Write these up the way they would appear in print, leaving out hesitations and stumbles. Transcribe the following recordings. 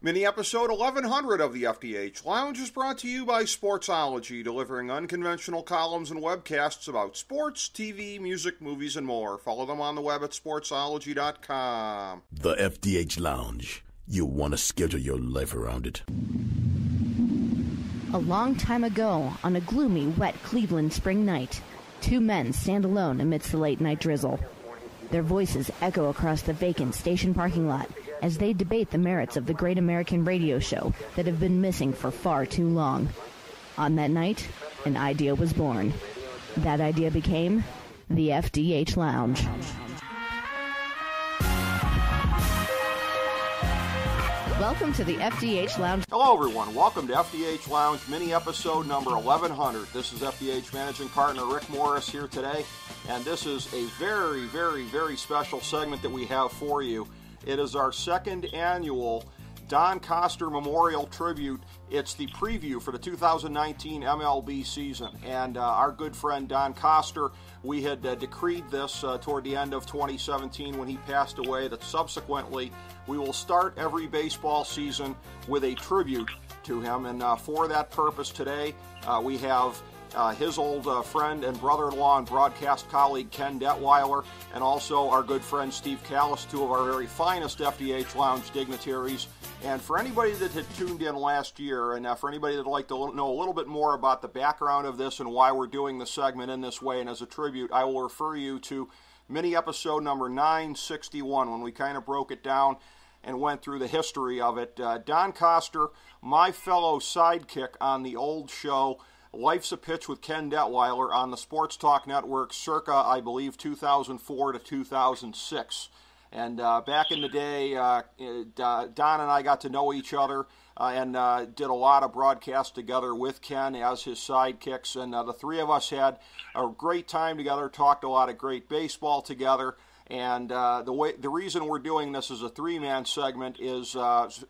Mini episode 1100 of the FDH Lounge is brought to you by Sportsology, delivering unconventional columns and webcasts about sports, TV, music, movies, and more. Follow them on the web at sportsology.com. The FDH Lounge. You want to schedule your life around it. A long time ago, on a gloomy, wet Cleveland spring night, two men stand alone amidst the late-night drizzle. Their voices echo across the vacant station parking lot as they debate the merits of the great American radio show that have been missing for far too long. On that night, an idea was born. That idea became the FDH Lounge. Welcome to the FDH Lounge. Hello, everyone. Welcome to FDH Lounge mini episode number 1100. This is FDH Managing Partner Rick Morris here today, and this is a very, very, very special segment that we have for you. It is our second annual Don Koster Memorial Tribute. It's the preview for the 2019 MLB season, and our good friend Don Koster, we had decreed this toward the end of 2017 when he passed away, that subsequently we will start every baseball season with a tribute to him, and for that purpose today we have his old friend and brother-in-law and broadcast colleague Ken Detwiler, and also our good friend Steve Kallas, two of our very finest FDH Lounge dignitaries. And for anybody that had tuned in last year, and for anybody that would like to know a little bit more about the background of this and why we're doing the segment in this way and as a tribute, I will refer you to mini episode number 961 when we kind of broke it down and went through the history of it. Don Koster, my fellow sidekick on the old show Life's a Pitch with Ken Detwiler on the Sports Talk Network circa, I believe, 2004 to 2006. And back in the day, Don and I got to know each other and did a lot of broadcasts together with Ken as his sidekicks. And the three of us had a great time together, talked a lot of great baseball together. And the reason we're doing this as a three-man segment is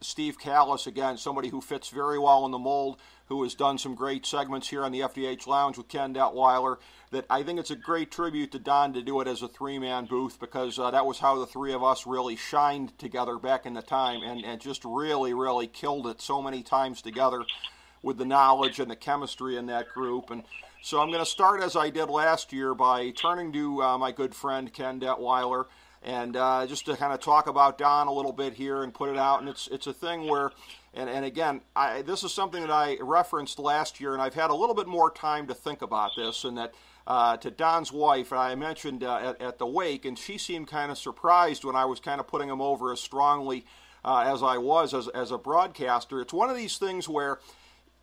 Steve Kallas, again, somebody who fits very well in the mold, who has done some great segments here on the FDH Lounge with Ken Detwiler, that I think it's a great tribute to Don to do it as a three-man booth, because that was how the three of us really shined together back in the time, and just really, really killed it so many times together with the knowledge and the chemistry in that group. And so I'm going to start, as I did last year, by turning to my good friend Ken Detwiler, and just to kind of talk about Don a little bit here and put it out. And it's a thing where, and again, this is something that I referenced last year, and I've had a little bit more time to think about this, and that to Don's wife, I mentioned at the wake, and she seemed kind of surprised when I was kind of putting him over as strongly as I was as a broadcaster. It's one of these things where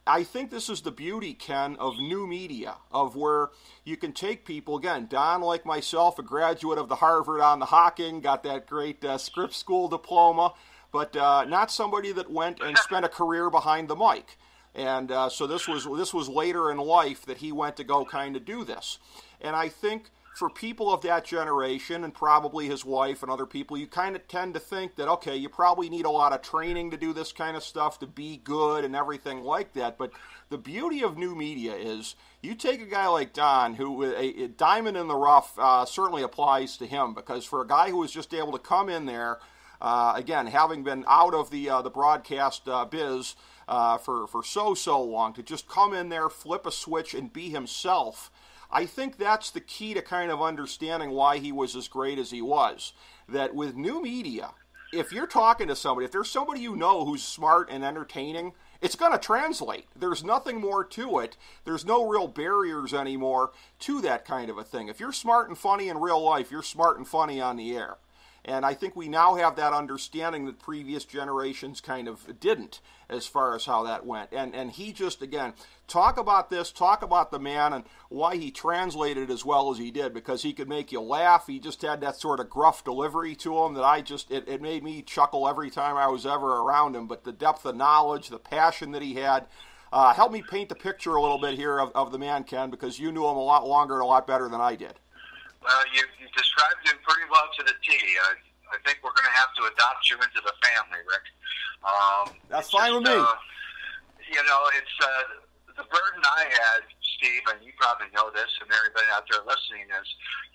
I think this is the beauty, Ken, of new media, of where you can take people, again, Don, like myself, a graduate of the Harvard on the Hocking, got that great script school diploma, but not somebody that went and spent a career behind the mic. And so this was later in life that he went to go kind of do this. And I think for people of that generation, and probably his wife and other people, you kind of tend to think that, okay, you probably need a lot of training to do this kind of stuff, to be good and everything like that. But the beauty of new media is you take a guy like Don, who a diamond in the rough certainly applies to him, because for a guy who was just able to come in there, again, having been out of the broadcast biz for so long, to just come in there, flip a switch, and be himself, I think that's the key to kind of understanding why he was as great as he was. That with new media, if you're talking to somebody, if there's somebody you know who's smart and entertaining, it's going to translate. There's nothing more to it. There's no real barriers anymore to that kind of a thing. If you're smart and funny in real life, you're smart and funny on the air. And I think we now have that understanding that previous generations kind of didn't, as far as how that went. And he just, again, talk about this, talk about the man and why he translated as well as he did, because he could make you laugh. He just had that sort of gruff delivery to him that it made me chuckle every time I was ever around him. But the depth of knowledge, the passion that he had, helped me paint the picture a little bit here of the man, Ken, because you knew him a lot longer and a lot better than I did. Well, you described him pretty well to the T. I think we're going to have to adopt you into the family, Rick. That's fine with me. It's the burden I had, Steve, and you probably know this, and everybody out there listening is,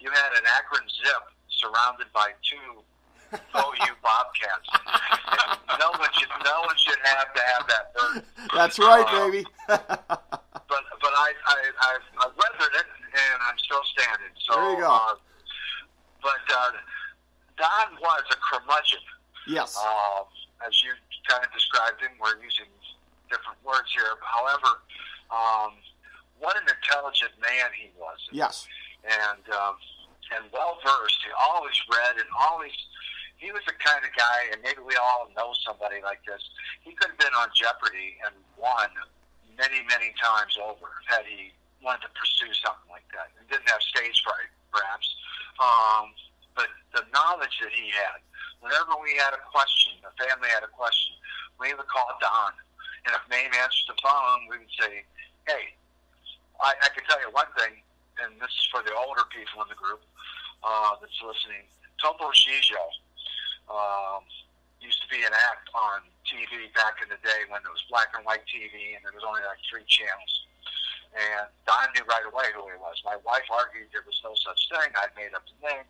you had an Akron Zip surrounded by two OU Bobcats. No one should have to have that burden. That's right, baby. but I weathered it, and I'm still standing. So, there you go. But Don was a curmudgeon. Yes. As you kind of described him, we're using different words here. However, what an intelligent man he was. Yes. And well versed. He always read and always. He was the kind of guy, and maybe we all know somebody like this. He could have been on Jeopardy and won many, many times over had he wanted to pursue something like that. He didn't have stage fright, perhaps, but the knowledge that he had. Whenever we had a question, the family had a question, we would call Don, and if Mame answered the phone, we would say, "Hey, I can tell you one thing, and this is for the older people in the group that's listening. Topo Gigio used to be an act on TV back in the day when it was black and white TV and there was only like 3 channels. And Don knew right away who he was. My wife argued there was no such thing. I'd made up the name.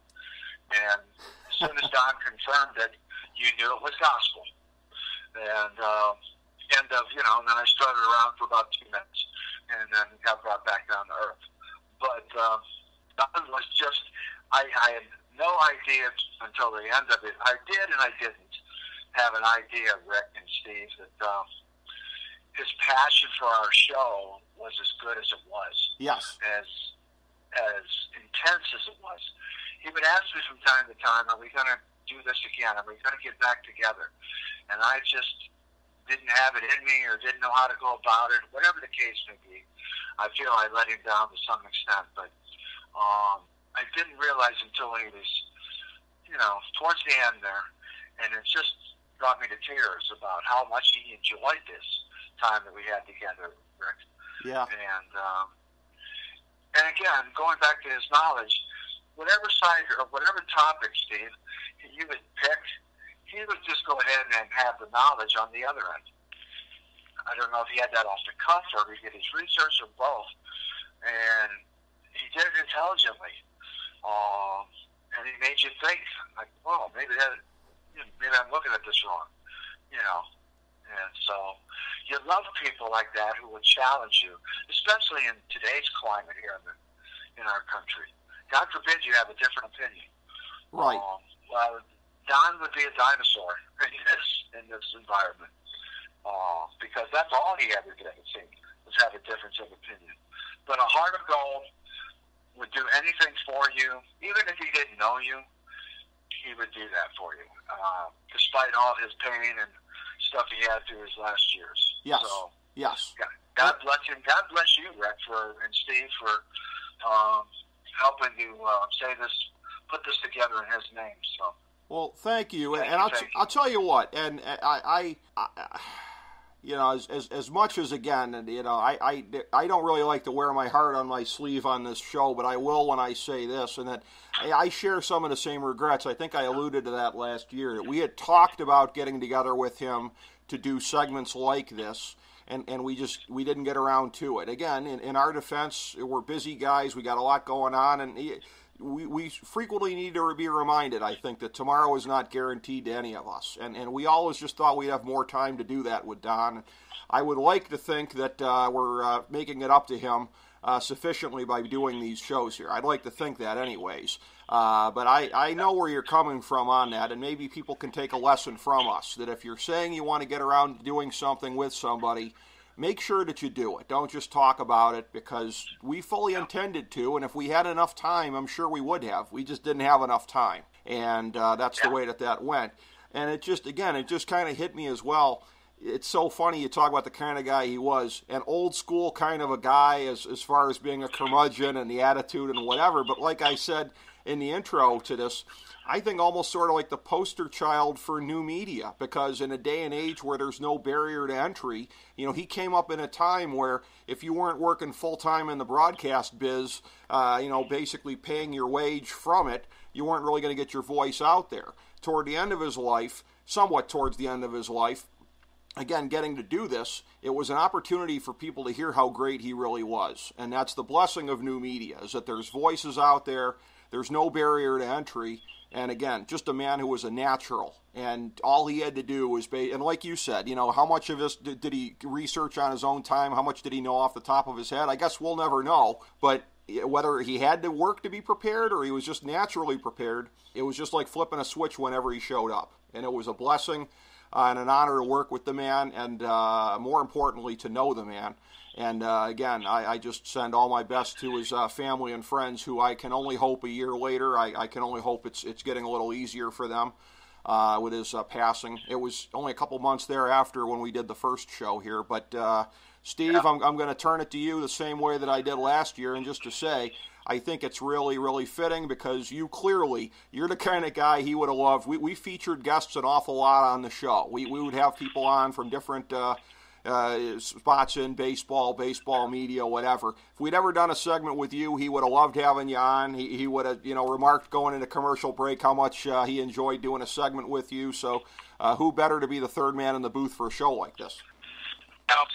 And as soon as Don confirmed it, you knew it was gospel. And and then I started around for about 2 minutes and then got brought back down to earth. But Don was just, I had no idea until the end of it. I did and I didn't have an idea, Rick and Steve, that his passion for our show was as good as it was. Yes. As intense as it was. He would ask me from time to time, are we going to do this again? Are we going to get back together? And I just didn't have it in me or didn't know how to go about it, whatever the case may be. I feel I let him down to some extent, but I didn't realize until he was, towards the end there, and it just brought me to tears about how much he enjoyed this time that we had together, Rick. Yeah. And again, going back to his knowledge, whatever side or whatever topic, Steve, you would pick, he would just go ahead and have the knowledge on the other end. I don't know if he had that off the cuff or he did his research or both. And he did it intelligently. And he made you think, like, well, maybe I'm looking at this wrong, And so you love people like that who would challenge you, especially in today's climate here in our country. God forbid you have a different opinion. Right. Well, Don would be a dinosaur in this environment because that's all he ever did, it seemed, was have a difference of opinion. But a heart of gold would do anything for you, even if he didn't know you. He would do that for you, despite all his pain and stuff he had through his last years. Yes. So, yes. God bless him. God bless you, Rick, and Steve for helping to put this together in his name. So. Well, thank you, I'll tell you what, and I as much as again, I don't really like to wear my heart on my sleeve on this show, but I will when I say this, and that I share some of the same regrets. I think I alluded to that last year. We had talked about getting together with him to do segments like this, and we didn't get around to it. Again, in our defense, we're busy guys. We got a lot going on, and we frequently need to be reminded, I think, that tomorrow is not guaranteed to any of us. And we always just thought we'd have more time to do that with Don. I would like to think that we're making it up to him sufficiently by doing these shows here. I'd like to think that anyways. But I know where you're coming from on that, and maybe people can take a lesson from us, that if you're saying you want to get around to doing something with somebody, make sure that you do it. Don't just talk about it, because we fully intended to, and if we had enough time, I'm sure we would have. We just didn't have enough time, and that's the way that went. And it just kind of hit me as well. It's so funny you talk about the kind of guy he was, an old school kind of a guy as far as being a curmudgeon and the attitude and whatever, but like I said in the intro to this, I think almost sort of like the poster child for new media, because in a day and age where there's no barrier to entry, he came up in a time where if you weren't working full-time in the broadcast biz, basically paying your wage from it, you weren't really going to get your voice out there. Toward the end of his life, somewhat towards the end of his life, again, getting to do this, it was an opportunity for people to hear how great he really was. And that's the blessing of new media, is that there's voices out there, there's no barrier to entry, And again, just a man who was a natural. And all he had to do was, and like you said, how much of this did he research on his own time? How much did he know off the top of his head? I guess we'll never know. But whether he had to work to be prepared or he was just naturally prepared, it was just like flipping a switch whenever he showed up. And it was a blessing and an honor to work with the man, and more importantly, to know the man. And again, I just send all my best to his family and friends, who I can only hope a year later, I can only hope it's getting a little easier for them with his passing. It was only a couple months thereafter when we did the first show here. But Steve, yeah. I'm going to turn it to you the same way that I did last year, and just to say, I think it's really, really fitting, because you're the kind of guy he would have loved. We featured guests an awful lot on the show. We would have people on from different spots in baseball media, whatever. If we'd ever done a segment with you, he would have loved having you on. He would have, remarked going into commercial break how much he enjoyed doing a segment with you. So who better to be the third man in the booth for a show like this? Well,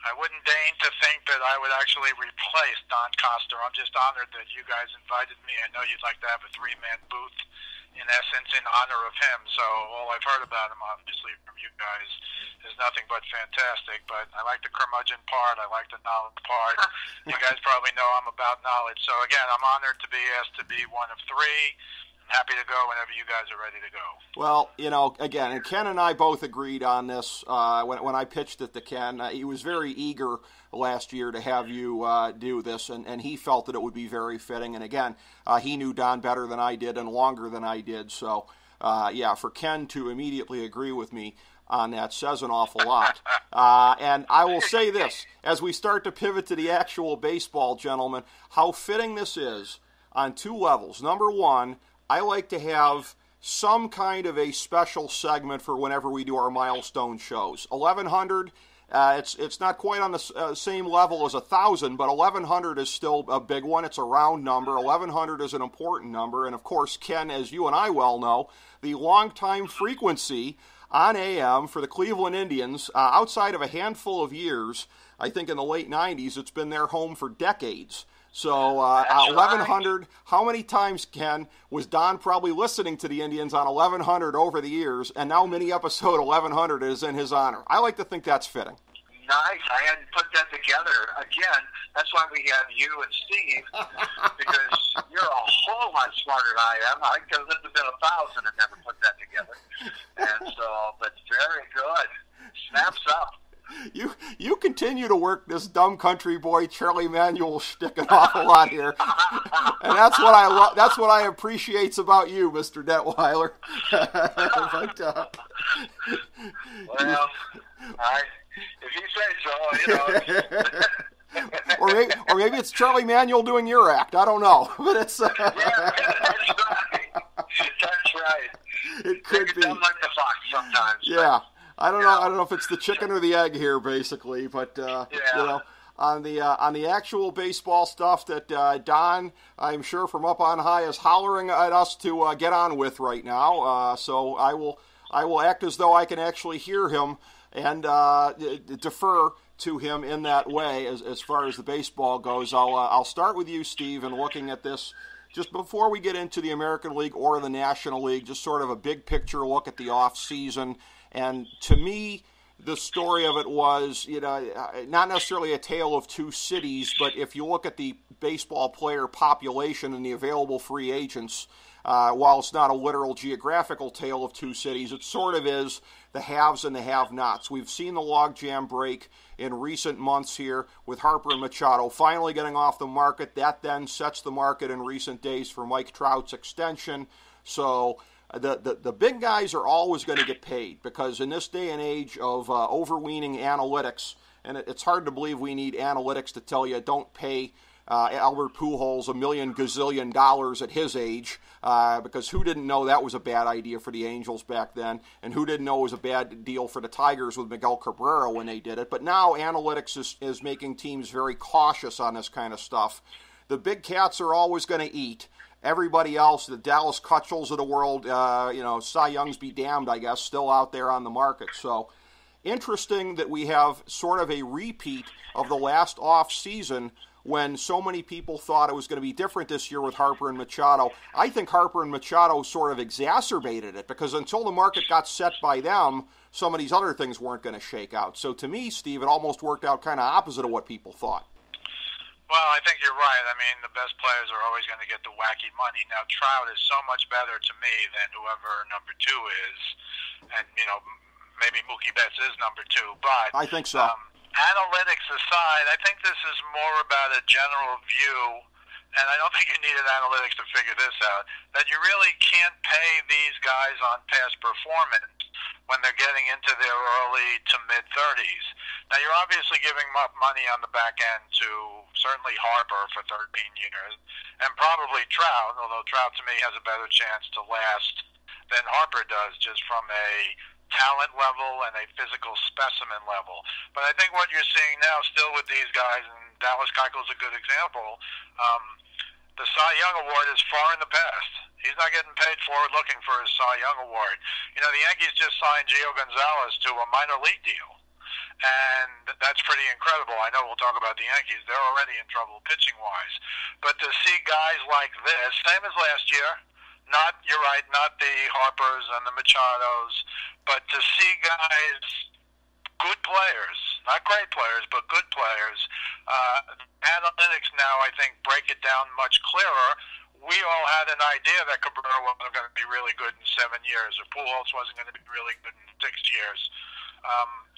I wouldn't deign to think that I would actually replace Don Koster. I'm just honored that you guys invited me. I know you'd like to have a three-man booth, in essence, in honor of him. So all I've heard about him, obviously, from you guys is nothing but fantastic. But I like the curmudgeon part. I like the knowledge part. You guys probably know I'm about knowledge. So, again, I'm honored to be asked to be one of three. I'm happy to go whenever you guys are ready to go. Well, again, and Ken and I both agreed on this when I pitched it to Ken. He was very eager last year to have you do this, and he felt that it would be very fitting. And again, he knew Don better than I did and longer than I did. So, for Ken to immediately agree with me on that says an awful lot. And I will say this, as we start to pivot to the actual baseball, gentlemen, how fitting this is on two levels. Number one, I like to have some kind of a special segment for whenever we do our milestone shows. 1,100, it's not quite on the same level as 1,000, but 1,100 is still a big one. It's a round number. 1,100 is an important number. And, of course, Ken, as you and I well know, the longtime frequency on AM for the Cleveland Indians, outside of a handful of years, I think in the late 90s, it's been their home for decades. So 1,100, right. How many times, Ken, was Don probably listening to the Indians on 1,100 over the years, and now mini episode 1,100 is in his honor? I like to think that's fitting. Nice. I hadn't put that together. Again, that's why we have you and Steve, because you're a whole lot smarter than I am. I could have lived to been 1,000 and never put that together. And so, but very good. Snaps up. You continue to work this dumb country boy Charlie Manuel shtick an awful lot here, and that's what I love. That's what I appreciate about you, Mr. Detwiler. Well, if you say so, or maybe it's Charlie Manuel doing your act. I don't know, but it's. Yeah, that's right. That's right. It could be. Dumb like the fox sometimes. Yeah. I don't know if it's the chicken or the egg here, basically, but on the actual baseball stuff that Don, I'm sure from up on high, is hollering at us to get on with right now. So I will act as though I can actually hear him and defer to him in that way as far as the baseball goes. I'll start with you, Steve, and looking at this. Just before we get into the American League or the National League, just sort of a big picture look at the off season. And to me, the story of it was, not necessarily a tale of two cities, but if you look at the baseball player population and the available free agents, while it's not a literal geographical tale of two cities, it sort of is the haves and the have-nots. We've seen the logjam break in recent months here with Harper and Machado finally getting off the market. That then sets the market in recent days for Mike Trout's extension. So the big guys are always going to get paid, because in this day and age of overweening analytics, and it's hard to believe we need analytics to tell you don't pay Albert Pujols $1 million gazillion at his age, because who didn't know that was a bad idea for the Angels back then, and who didn't know it was a bad deal for the Tigers with Miguel Cabrera when they did it. But now analytics is making teams very cautious on this kind of stuff. The big cats are always going to eat. Everybody else, the Dallas Kutchels of the world, Cy Youngs be damned, I guess, still out there on the market. So interesting that we have sort of a repeat of the last off season when so many people thought it was going to be different this year with Harper and Machado. I think Harper and Machado sort of exacerbated it, because until the market got set by them, some of these other things weren't going to shake out. So to me, Steve, it almost worked out kind of opposite of what people thought. Well, I think you're right. I mean, the best players are always going to get the wacky money. Now, Trout is so much better to me than whoever number 2 is. And, maybe Mookie Betts is number 2. But I think so. Analytics aside, I think this is more about a general view, and I don't think you needed analytics to figure this out, that you really can't pay these guys on past performance when they're getting into their early to mid-30s. Now, you're obviously giving up money on the back end to certainly Harper for 13 years, and probably Trout, although Trout to me has a better chance to last than Harper does, just from a talent level and a physical specimen level. But I think what you're seeing now still with these guys, and Dallas Keuchel's a good example, the Cy Young Award is far in the past. He's not getting paid forward-looking for his Cy Young Award. The Yankees just signed Gio Gonzalez to a minor league deal, and that's pretty incredible. I know we'll talk about the Yankees. They're already in trouble pitching-wise. But to see guys like this, same as last year, you're right, not the Harpers and the Machados, but to see guys, good players, not great players, but good players. Analytics now, I think, break it down much clearer. We all had an idea that Cabrera wasn't going to be really good in 7 years, or Pujols wasn't going to be really good in 6 years.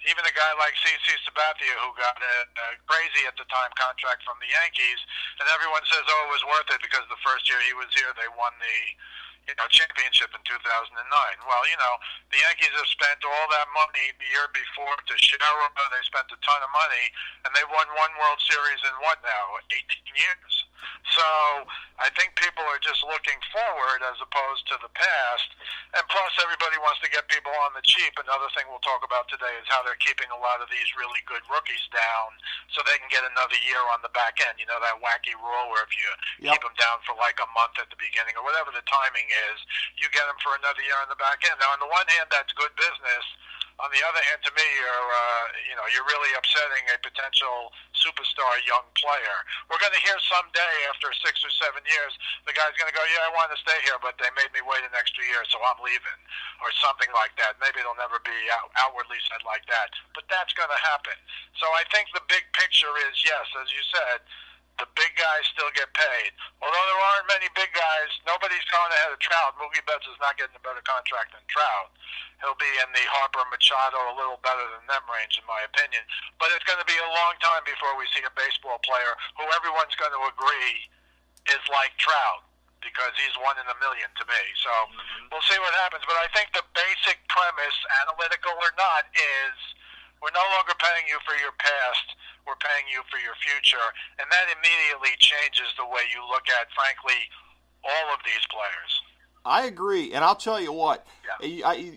Even a guy like CC Sabathia, who got a crazy at the time contract from the Yankees, and everyone says, it was worth it because the first year he was here, they won the championship in 2009. Well, the Yankees have spent all that money the year before to Teixeira. They spent a ton of money, and they won one World Series in 18 years. So I think people are just looking forward as opposed to the past. And plus, everybody wants to get people on the cheap. Another thing we'll talk about today is how they're keeping a lot of these really good rookies down so they can get another year on the back end. That wacky rule where if you keep them down for like a month at the beginning or whatever the timing is, you get them for another year on the back end. Now, on the one hand, that's good business. On the other hand, to me, you're really upsetting a potential superstar young player. We're going to hear someday, after 6 or 7 years, the guy's going to go, I want to stay here, but they made me wait an extra year, so I'm leaving, or something like that. Maybe it'll never be outwardly said like that, but that's going to happen. So I think the big picture is, yes, as you said, the big guys still get paid. Although there aren't many big guys, nobody's going ahead of Trout. Mookie Betts is not getting a better contract than Trout. He'll be in the Harper Machado a little better than them range, in my opinion. But it's going to be a long time before we see a baseball player who everyone's going to agree is like Trout, because he's 1 in a million to me. So we'll see what happens. But I think the basic premise, analytical or not, is we're no longer paying you for your past. We're paying you for your future. And that immediately changes the way you look at, frankly, all of these players. I agree, and I'll tell you what.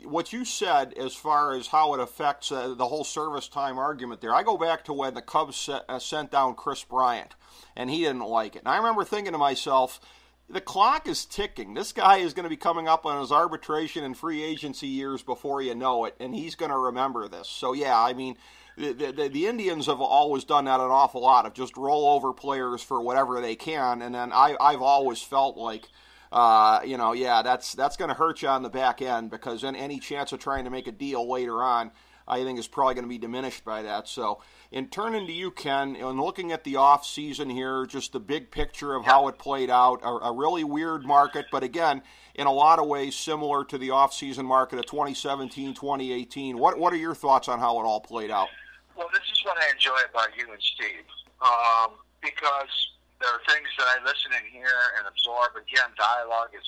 What you said as far as how it affects the whole service time argument there, I go back to when the Cubs sent down Chris Bryant, and he didn't like it. And I remember thinking to myself, the clock is ticking. This guy is going to be coming up on his arbitration and free agency years before you know it, and he's going to remember this. So, yeah, I mean, the Indians have always done that an awful lot, of just roll over players for whatever they can, and then I've always felt like, that's going to hurt you on the back end, because then any chance of trying to make a deal later on, I think, is probably going to be diminished by that. So, in turning to you, Ken, and looking at the off season here, just the big picture of how it played out, a really weird market, but again, in a lot of ways similar to the off season market of 2017, 2018. What are your thoughts on how it all played out? Well, this is what I enjoy about you and Steve, because there are things that I listen and hear and absorb. Again, dialogue is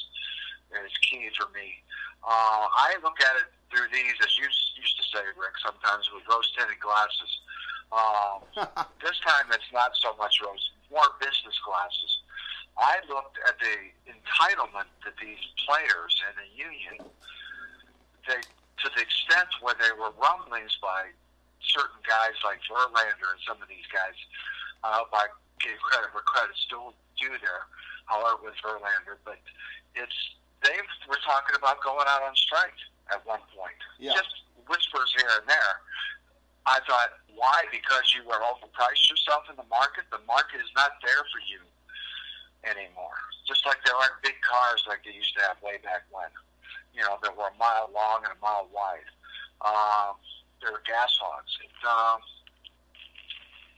key for me. I look at it through these, as you used to say, Rick, sometimes with rose-tinted glasses. This time it's not so much rose, more business glasses. I looked at the entitlement that these players in the union, to the extent where there were rumblings by certain guys like Verlander and some of these guys, I gave credit where credit's due there, however, with Verlander, but they were talking about going out on strike at one point. Yeah. Just whispers here and there. I thought, why? Because you were overpriced yourself in the market? The market is not there for you anymore. Just like there aren't big cars like they used to have way back when, that were a mile long and a mile wide. They were gas hogs.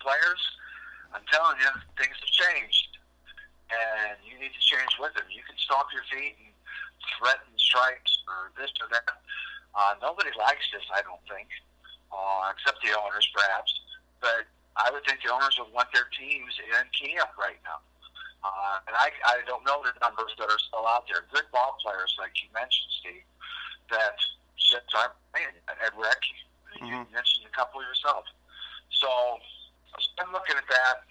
Players, I'm telling you, things have changed, and you need to change with them. You can stomp your feet and threaten strikes or this or that. Nobody likes this, I don't think, except the owners, perhaps. But I would think the owners would want their teams in camp right now. And I don't know the numbers that are still out there. Good ball players, like you mentioned, Steve, that just aren't playing. Ed Rick, you mentioned a couple yourself. So I'm looking at that.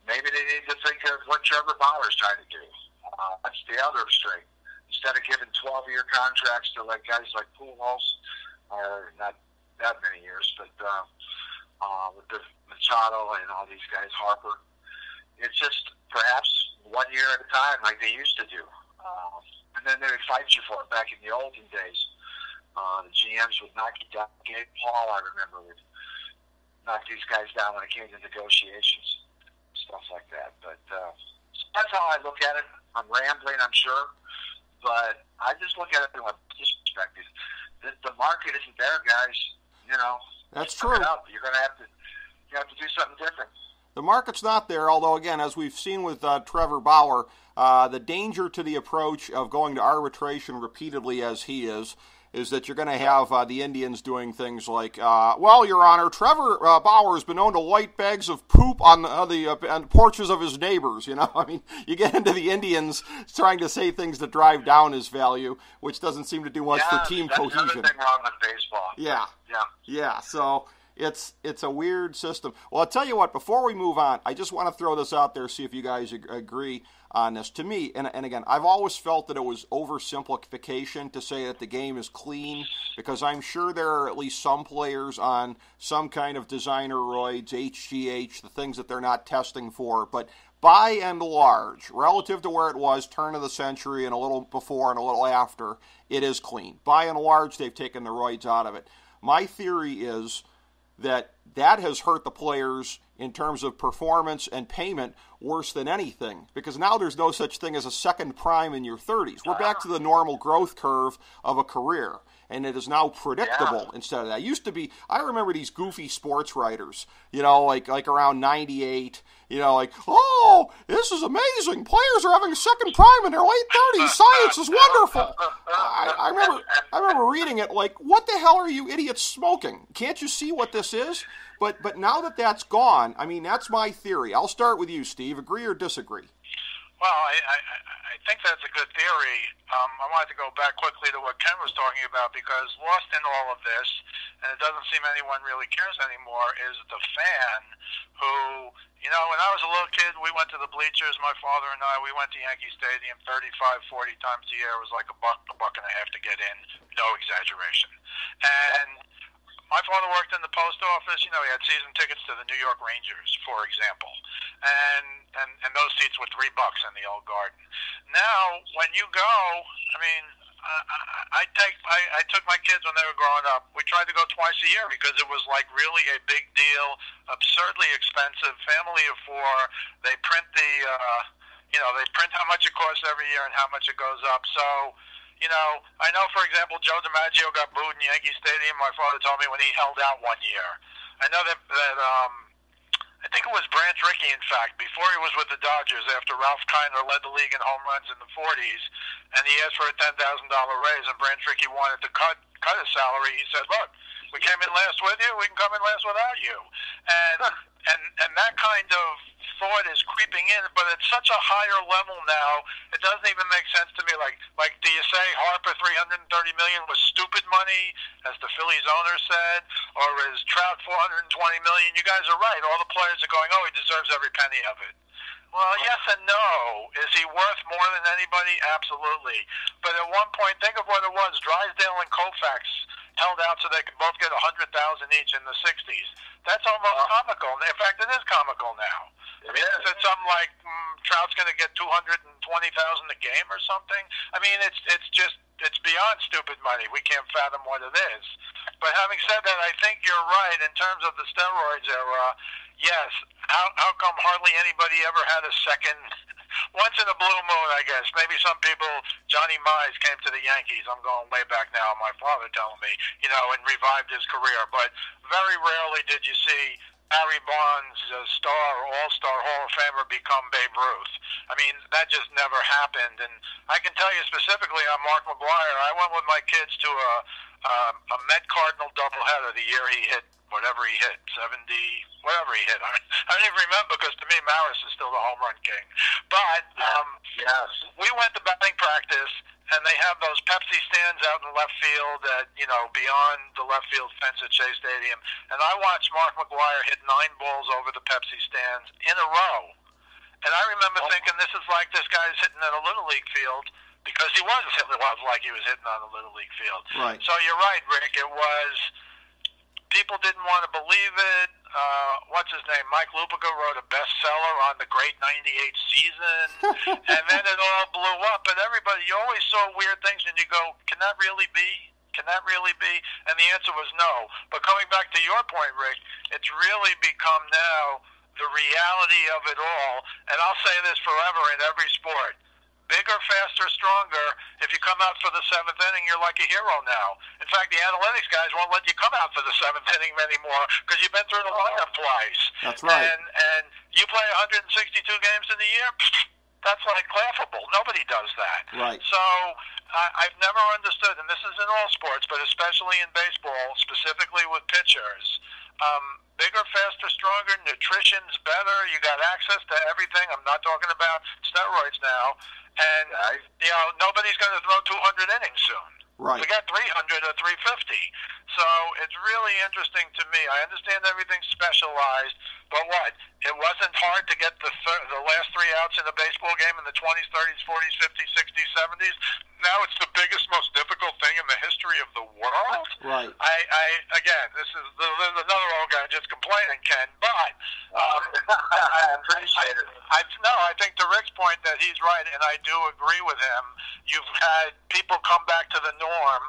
Maybe they need to think of what Trevor Bauer's trying to do. That's the other extreme. Instead of giving 12-year contracts to like guys like Pujols, or not that many years, but with the Machado and all these guys, Harper, it's just perhaps 1 year at a time like they used to do. And then they would fight you for it back in the olden days. The GMs would knock you down. Gabe Paul, I remember, would knock these guys down when it came to negotiations, stuff like that. But so that's how I look at it. I'm rambling, I'm sure, but I just look at it from a perspective. The market isn't there, guys. That's true. You're going to have to do something different. The market's not there, although, again, as we've seen with Trevor Bauer, the danger to the approach of going to arbitration repeatedly as he is that you're going to have the Indians doing things like, well, Your Honor, Trevor Bauer has been known to light bags of poop on the porches of his neighbors. I mean, you get into the Indians trying to say things that drive down his value, which doesn't seem to do much for team cohesion. That's another thing wrong with baseball. Yeah, so it's a weird system. Well, I'll tell you what, before we move on, I just want to throw this out there, see if you guys agree on this. To me, and again, I've always felt that it was oversimplification to say that the game is clean, because I'm sure there are at least some players on some kind of designer roids, HGH, the things that they're not testing for, but by and large, relative to where it was turn of the century and a little before and a little after, it is clean. By and large, they've taken the roids out of it. My theory is that has hurt the players in terms of performance and payment worse than anything, because now there's no such thing as a second prime in your 30s. We're back to the normal growth curve of a career, and it is now predictable instead of that. It used to be, I remember these goofy sports writers, like around 98, oh, this is amazing. Players are having a second prime in their late 30s. Science is wonderful. I remember reading it like, what the hell are you idiots smoking? Can't you see what this is? But now that that's gone, I mean, that's my theory. I'll start with you, Steve. Agree or disagree? Well, I think that's a good theory. I wanted to go back quickly to what Ken was talking about, because lost in all of this, and it doesn't seem anyone really cares anymore, is the fan who, when I was a little kid, we went to the bleachers, my father and I, we went to Yankee Stadium 35, 40 times a year. It was like a buck and a half to get in, no exaggeration. And my father worked in the post office. He had season tickets to the New York Rangers, for example, and those seats were $3 in the old Garden. Now, when you go, I mean, I took my kids when they were growing up. We tried to go twice a year because it was like really a big deal, absurdly expensive, family of four. They print they print how much it costs every year and how much it goes up. So, I know, for example, Joe DiMaggio got booed in Yankee Stadium. My father told me when he held out 1 year. I know that I think it was Branch Rickey, in fact, before he was with the Dodgers, after Ralph Kiner led the league in home runs in the 40s, and he asked for a $10,000 raise, and Branch Rickey wanted to cut his salary. He said, look, we came in last with you, we can come in last without you. And that kind of thought is creeping in, but at such a higher level now, it doesn't even make sense to me. Like, do you say Harper $330 million was stupid money, as the Phillies owner said, or is Trout $420 million? You guys are right. All the players are going, oh, he deserves every penny of it. Well, yes and no. Is he worth more than anybody? Absolutely. But at one point, think of what it was. Drysdale and Koufax held out so they could both get $100,000 each in the 60s. That's almost comical. In fact, it is comical now. I mean, it's something like Trout's going to get $220,000 a game or something. I mean, it's just it's beyond stupid money. We can't fathom what it is. But having said that, I think you're right in terms of the steroids era. Yes, how come hardly anybody ever had a second? Once in a blue moon, I guess. Maybe some people, Johnny Mize came to the Yankees. I'm going way back now, my father telling me, and revived his career. But very rarely did you see Barry Bonds, star, all-star Hall of Famer, become Babe Ruth. I mean, that just never happened. And I can tell you specifically on Mark McGwire, I went with my kids to a Met Cardinal doubleheader the year he hit whatever he hit, 70, whatever he hit. I don't even remember because to me, Maris is still the home run king. But yes, we went to batting practice, and they have those Pepsi stands out in left field at, beyond the left field fence at Shea Stadium. And I watched Mark McGwire hit 9 balls over the Pepsi stands in a row. And I remember thinking, this is like this guy's hitting at a Little League field, because he was like he was hitting on a Little League field. Right. So you're right, Rick. It was... People didn't want to believe it. What's his name? Mike Lupica wrote a bestseller on the great '98 season, and then it all blew up. And everybody, you always saw weird things, and you go, "Can that really be? Can that really be?" And the answer was no. But coming back to your point, Rick, it's really become now the reality of it all. And I'll say this forever in every sport. Bigger, faster, stronger. If you come out for the 7th inning, you're like a hero now. In fact, the analytics guys won't let you come out for the 7th inning anymore because you've been through the lineup twice. That's right. And you play 162 games in a year, that's like laughable. Nobody does that. Right. So I've never understood, and this is in all sports, but especially in baseball, specifically with pitchers, bigger, faster, stronger, nutrition's better, you got access to everything. I'm not talking about steroids now. And, nobody's going to throw 200 innings soon. Right. We got 300 or 350. So it's really interesting to me. I understand everything's specialized, but what? It wasn't hard to get the last 3 outs in a baseball game in the 20s, 30s, 40s, 50s, 60s, 70s. Now it's the biggest, most difficult thing in the history of the world. Right. Again, this is another old guy just complaining, Ken, but I appreciate it. I think to Rick's point that he's right, and I do agree with him. You've had people come back to the norm,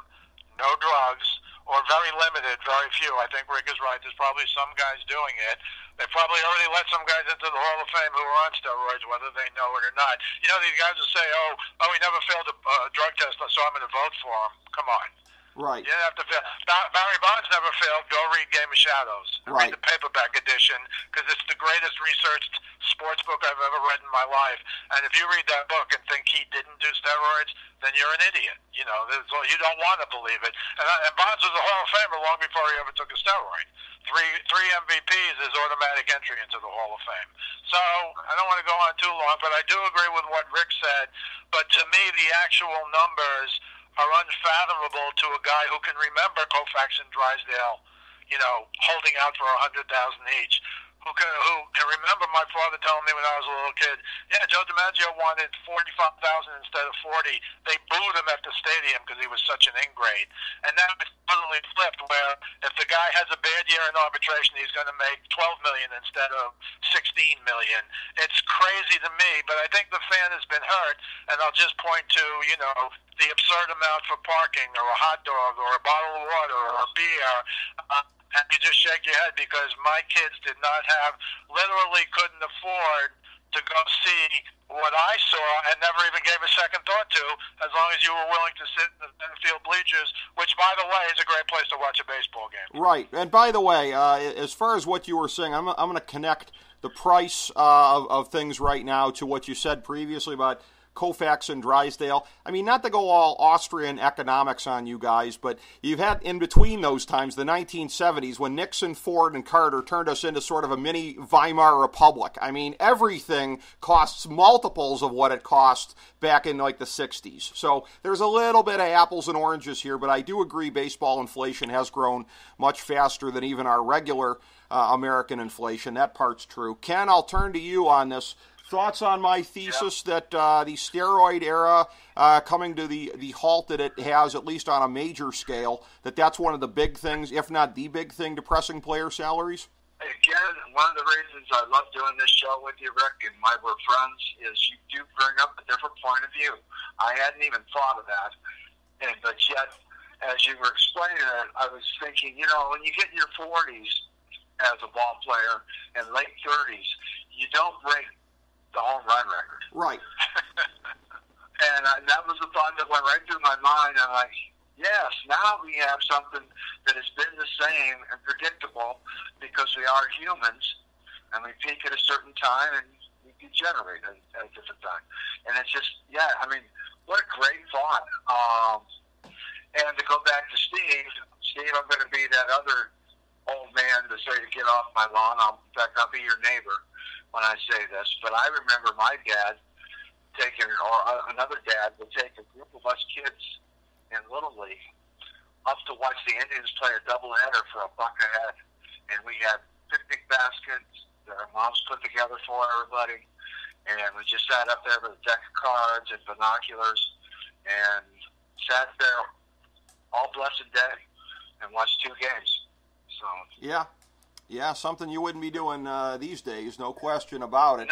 no drugs, or very limited, very few. I think Rick is right. There's probably some guys doing it. They probably already let some guys into the Hall of Fame who are on steroids, whether they know it or not. These guys will say, oh, he never failed a drug test, so I'm going to vote for him. Come on. Right. You didn't have to fail. Barry Bonds never failed. Go read Game of Shadows. Right. Read the paperback edition, because it's the greatest researched sports book I've ever read in my life. And if you read that book and think he didn't do steroids, then you're an idiot. You you don't want to believe it. And Bonds was a Hall of Famer long before he ever took a steroid. Three MVPs is automatic entry into the Hall of Fame. So I don't want to go on too long, but I do agree with what Rick said. But to me, the actual numbers are unfathomable to a guy who can remember Koufax and Drysdale, holding out for 100,000 each. Who can remember my father telling me when I was a little kid, Joe DiMaggio wanted 45,000 instead of 40. They booed him at the stadium because he was such an ingrate. And now it's totally flipped, where if the guy has a bad year in arbitration, he's going to make $12 million instead of $16 million. It's crazy to me, but I think the fan has been hurt. And I'll just point to, the absurd amount for parking, or a hot dog, or a bottle of water, or a beer. And you just shake your head, because my kids literally couldn't afford to go see what I saw, and never even gave a second thought to, as long as you were willing to sit in the center field bleachers, which, by the way, is a great place to watch a baseball game. Right. And by the way, as far as what you were saying, I'm going to connect the price of things right now to what you said previously about Koufax and Drysdale. I mean, not to go all Austrian economics on you guys, but you've had in between those times, the 1970s, when Nixon, Ford, and Carter turned us into sort of a mini Weimar Republic. I mean, everything costs multiples of what it cost back in like the 60s. So there's a little bit of apples and oranges here, but I do agree baseball inflation has grown much faster than even our regular American inflation. That part's true. Ken, I'll turn to you on this. Thoughts on my thesis that the steroid era coming to the halt that it has, at least on a major scale, that's one of the big things, if not the big thing, depressing player salaries? Again, one of the reasons I love doing this show with you, Rick, and why we're friends, is you do bring up a different point of view. I hadn't even thought of that. But yet, as you were explaining it, I was thinking, when you get in your 40s as a ball player and late 30s, you don't break the home run record. Right. And that was the thought that went right through my mind. I'm like, yes, now we have something that has been the same and predictable because we are humans, and we peak at a certain time and we degenerate at a different time. And it's just, what a great thought. And to go back to Steve, I'm going to be that other old man to say to get off my lawn. In fact, I'll be your neighbor when I say this. But I remember my dad another dad would take a group of us kids in Little League up to watch the Indians play a doubleheader for $1 a head. And we had picnic baskets that our moms put together for everybody. And we just sat up there with a deck of cards and binoculars and sat there all blessed day and watched 2 games. So yeah, something you wouldn't be doing these days, no question about it.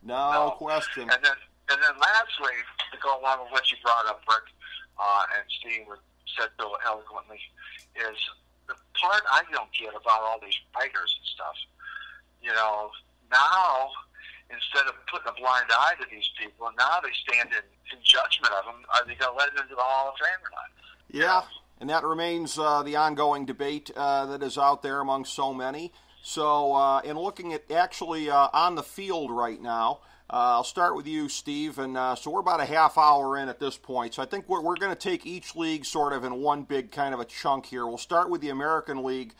No question. And then lastly, to go along with what you brought up, Rick, and Steve said so eloquently, is the part I don't get about all these writers and stuff. Now, instead of putting a blind eye to these people, now they stand in judgment of them. Are they going to let them into the Hall of Fame or not? Yeah, and that remains the ongoing debate that is out there among so many. So, in looking at actually on the field right now, I'll start with you, Steve, and so we're about a half hour in at this point. So I think we're going to take each league sort of in one big kind of a chunk here. We'll start with the American League,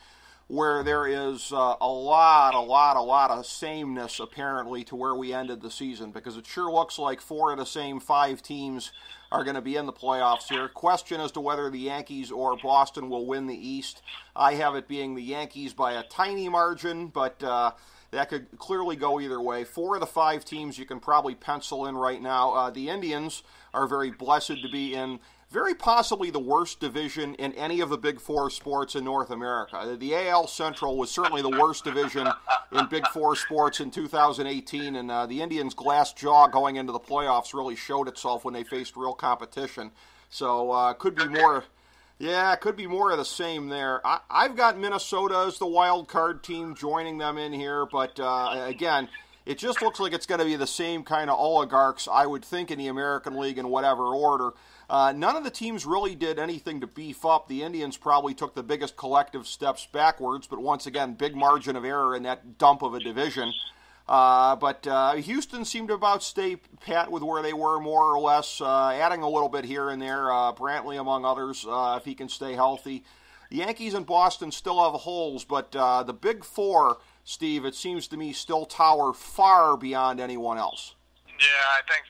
where there is a lot of sameness apparently to where we ended the season, because it sure looks like 4 of the same 5 teams are going to be in the playoffs here. Question as to whether the Yankees or Boston will win the East. I have it being the Yankees by a tiny margin, but that could clearly go either way. 4 of the 5 teams you can probably pencil in right now. The Indians are very blessed to be in very possibly the worst division in any of the Big 4 sports in North America. The AL Central was certainly the worst division in Big 4 sports in 2018, and the Indians' glass jaw going into the playoffs really showed itself when they faced real competition. So could be more. Yeah, it could be more of the same there. I've got Minnesota as the wild card team joining them in here, but again, it just looks like it's going to be the same kind of oligarchs, I would think, in the American League in whatever order. None of the teams really did anything to beef up. The Indians probably took the biggest collective steps backwards, but once again, big margin of error in that dump of a division. But Houston seemed to about stay pat with where they were, more or less, adding a little bit here and there, Brantley among others, if he can stay healthy. The Yankees and Boston still have holes, but the Big 4, Steve, it seems to me, still tower far beyond anyone else. Yeah, I think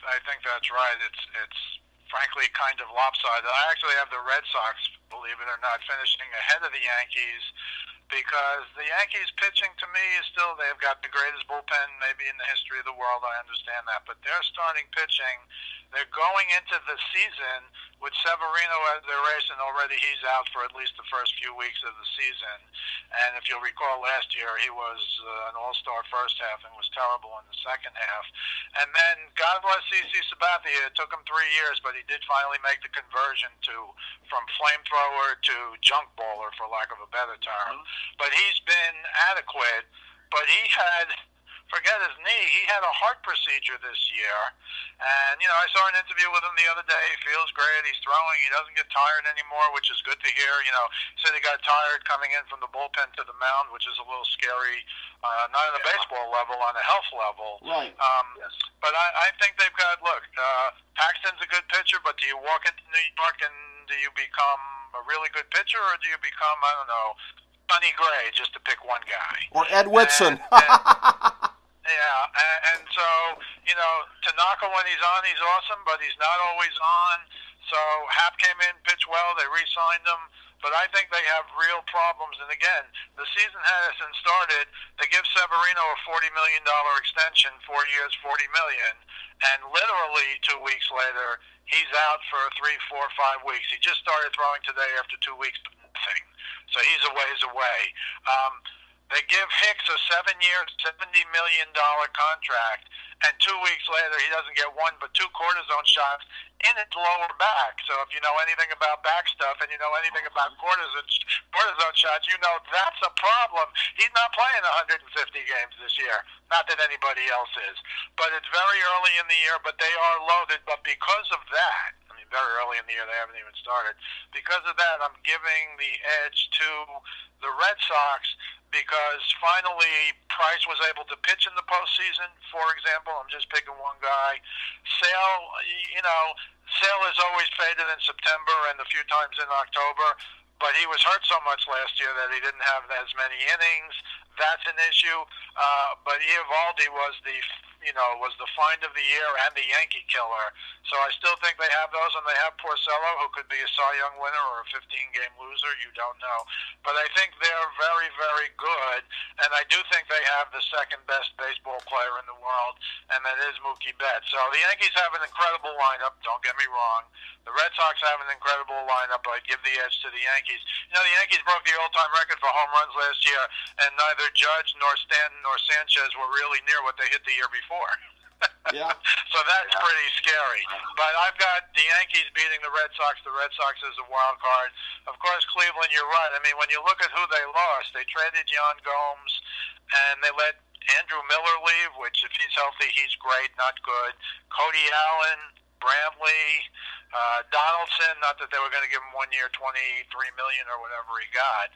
that's right. It's frankly kind of lopsided. I actually have the Red Sox, believe it or not, finishing ahead of the Yankees, because the Yankees pitching to me is still, they've got the greatest bullpen maybe in the history of the world, I understand that, but their starting pitching, they're going into the season with Severino as their ace, and already he's out for at least the first few weeks of the season. And if you'll recall last year, he was an all-star first half and was terrible in the second half. And then, God bless CC Sabathia, it took him 3 years, but he did finally make the conversion from flamethrower to junk baller, for lack of a better term. But he's been adequate, but he had, forget his knee, he had a heart procedure this year. And, I saw an interview with him the other day. He feels great. He's throwing. He doesn't get tired anymore, which is good to hear. He said he got tired coming in from the bullpen to the mound, which is a little scary, not on a baseball level, on a health level. Right. Yes. But I think they've got, Paxton's a good pitcher, but do you walk into New York and do you become a really good pitcher, or do you become, I don't know, Sonny Gray, just to pick one guy? Or Ed Whitson. Yeah, and so, Tanaka, when he's on, he's awesome, but he's not always on. So Happ came in, pitched well, they re-signed him, but I think they have real problems. And again, the season hasn't started. They give Severino a $40 million extension, 4 years, $40 million, and literally 2 weeks later, he's out for 3, 4, 5 weeks. He just started throwing today after 2 weeks, but nothing. So he's a ways away. They give Hicks a 7-year, $70 million contract, and 2 weeks later he doesn't get one but 2 cortisone shots in his lower back. So if you know anything about back stuff and you know anything about cortisone shots, you know that's a problem. He's not playing 150 games this year. Not that anybody else is. But it's very early in the year, but they are loaded. But because of that, I mean, very early in the year, they haven't even started. Because of that, I'm giving the edge to the Red Sox because finally Price was able to pitch in the postseason, for example. I'm just picking one guy. Sale is always faded in September and a few times in October, but he was hurt so much last year that he didn't have as many innings. That's an issue. But Eovaldi was the find of the year and the Yankee killer. So I still think they have those, and they have Porcello, who could be a Cy Young winner or a 15-game loser. You don't know. But I think they're very, very good, and I do think they have the second-best baseball player in the world, and that is Mookie Betts. So the Yankees have an incredible lineup, don't get me wrong. The Red Sox have an incredible lineup, but I'd give the edge to the Yankees. You know, the Yankees broke the all-time record for home runs last year, and neither Judge nor Stanton nor Sanchez were really near what they hit the year before. Yeah. So that's pretty scary. But I've got the Yankees beating the Red Sox. The Red Sox is a wild card. Of course, Cleveland, you're right. I mean, when you look at who they lost, they traded Yan Gomes, and they let Andrew Miller leave, which if he's healthy, he's great, not good. Cody Allen, Brantley, Donaldson, not that they were going to give him 1 year, $23 million or whatever he got,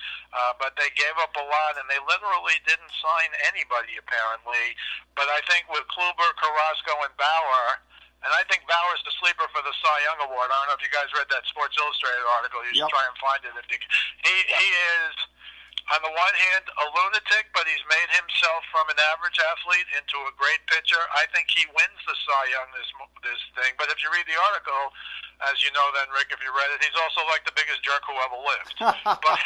but they gave up a lot, and they literally didn't sign anybody apparently. But I think with Kluber, Carrasco, and Bauer, and I think Bauer's the sleeper for the Cy Young Award. I don't know if you guys read that Sports Illustrated article. You should try and find it. He is, on the one hand, a lunatic, but he's made himself from an average athlete into a great pitcher. I think he wins the Cy Young, this thing. But if you read the article, as you know then, Rick, if you read it, he's also like the biggest jerk who ever lived. but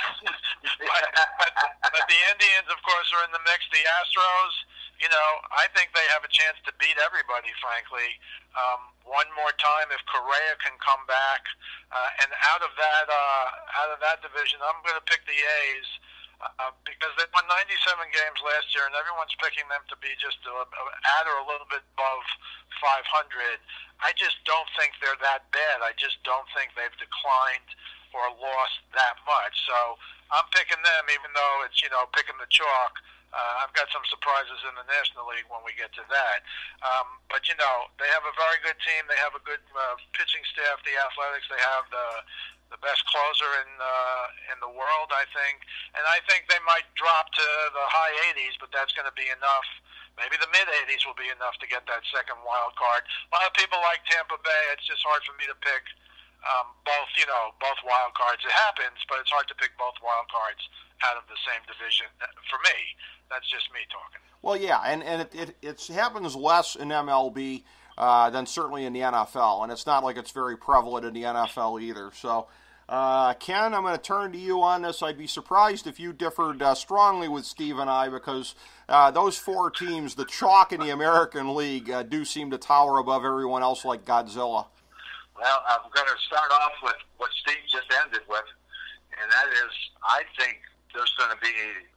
the Indians, of course, are in the mix. The Astros, I think they have a chance to beat everybody, frankly. One more time, if Correa can come back. And out of that division, I'm going to pick the A's. Because they won 97 games last year, and everyone's picking them to be just at or a little bit above 500. I just don't think they're that bad. I just don't think they've declined or lost that much. So I'm picking them, even though it's, picking the chalk. I've got some surprises in the National League when we get to that. But, they have a very good team. They have a good pitching staff, the Athletics. They have the best closer in the world, I think. And I think they might drop to the high 80s, but that's going to be enough. Maybe the mid-80s will be enough to get that second wild card. A lot of people like Tampa Bay. It's just hard for me to pick both wild cards. It happens, but it's hard to pick both wild cards out of the same division. For me, that's just me talking. Well, yeah, and it happens less in MLB than certainly in the NFL, and it's not like it's very prevalent in the NFL either. So, Ken, I'm going to turn to you on this. I'd be surprised if you differed strongly with Steve and I, because those 4 teams, the chalk in the American League, do seem to tower above everyone else like Godzilla. Well, I'm going to start off with what Steve just ended with, and that is, I think there's going to be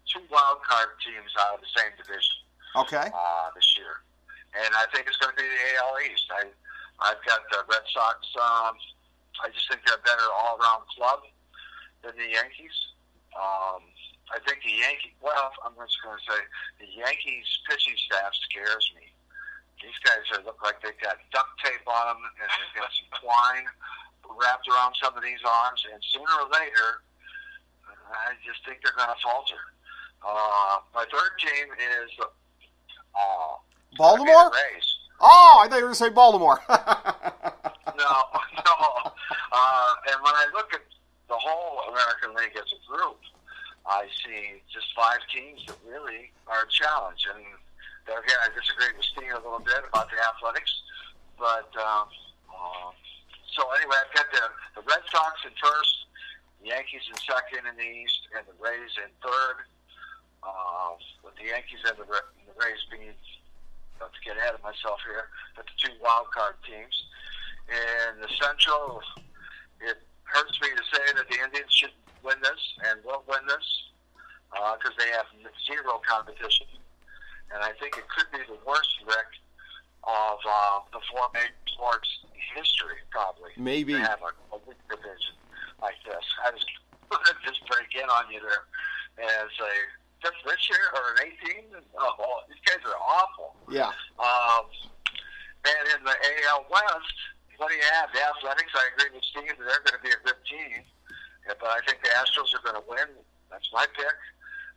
2 wild card teams out of the same division. Okay. This year, and I think it's going to be the AL East. I've got the Red Sox. I just think they're a better all-around club than the Yankees. I think the Yankees. Well, I'm just going to say the Yankees pitching staff scares me. These guys look like they've got duct tape on them, and they've got some twine wrapped around some of these arms, and sooner or later, I just think they're going to falter. My third team is Baltimore? The Rays. Oh, I thought you were going to say Baltimore. No. And when I look at the whole American League as a group, I see just 5 teams that really are a challenge. And again, I disagree with Steve a little bit about the Athletics. But, so anyway, I've got the Red Sox in first, the Yankees in second in the East, and the Rays in third. With the Yankees and the Rays being, not to get ahead of myself here, but the 2 wild card teams. In the Central, it hurts me to say that the Indians should win this and will win this because they have 0 competition. And I think it could be the worst, Rick, of the four major sports history, probably. Maybe. To have a big division like this. I was just break in on you there as a just this year or an 18. Oh, these guys are awful. Yeah. And in the AL West, what do you have? The Athletics, I agree with Steve, that they're going to be a good team. Yeah, but I think the Astros are going to win. That's my pick.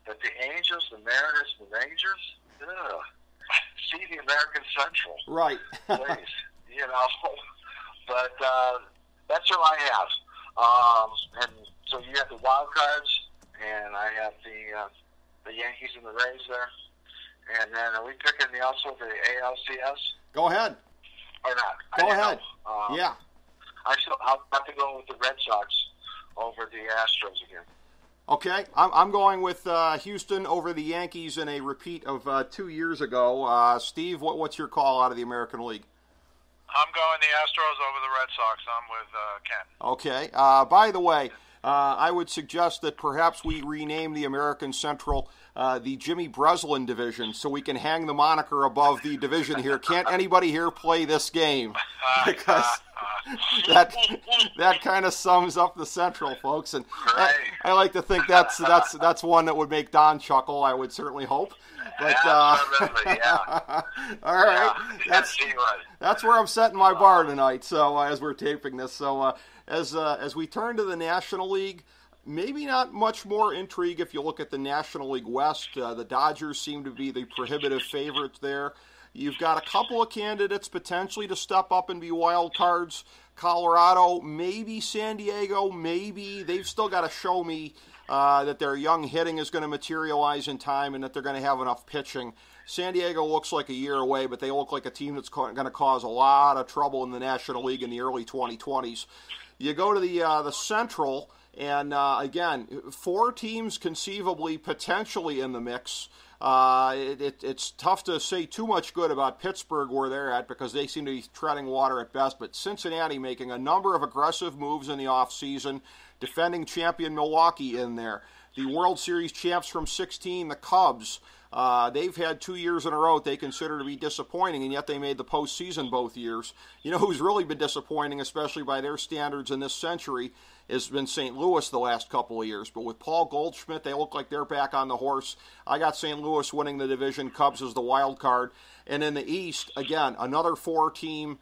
But the Angels, the Mariners, the Rangers, see the American Central. Right. Please. But that's what I have. And so you have the wild cards, and I have the Yankees and the Rays there. And then are we picking also the ALCS? Go ahead. Or not? Go ahead. Yeah. I'll have to go with the Red Sox over the Astros again. Okay, I'm going with Houston over the Yankees in a repeat of 2 years ago. Steve, what's your call out of the American League? I'm going the Astros over the Red Sox. I'm with Ken. Okay. By the way, I would suggest that perhaps we rename the American Central the Jimmy Breslin division so we can hang the moniker above the division here. Can't anybody here play this game? Because that kind of sums up the Central, folks. And I like to think that's one that would make Don chuckle, I would certainly hope. But, absolutely, yeah. All right. Yeah, that's where I'm setting my bar tonight, so as we're taping this. So as we turn to the National League, maybe not much more intrigue if you look at the National League West. The Dodgers seem to be the prohibitive favorites there. You've got a couple of candidates potentially to step up and be wild cards. Colorado, maybe San Diego, maybe. They've still got to show me that their young hitting is going to materialize in time and that they're going to have enough pitching. San Diego looks like a year away, but they look like a team that's going to cause a lot of trouble in the National League in the early 2020s. You go to the Central, and again, four teams conceivably, potentially in the mix. It's tough to say too much good about Pittsburgh where they're at because they seem to be treading water at best, but Cincinnati making a number of aggressive moves in the offseason, defending champion Milwaukee in there. The World Series champs from 2016, the Cubs, they've had 2 years in a row they consider to be disappointing, and yet they made the postseason both years. You know who's really been disappointing, especially by their standards in this century, has been St. Louis the last couple of years. But with Paul Goldschmidt, they look like they're back on the horse. I got St. Louis winning the division, Cubs as the wild card. And in the East, again, another four-team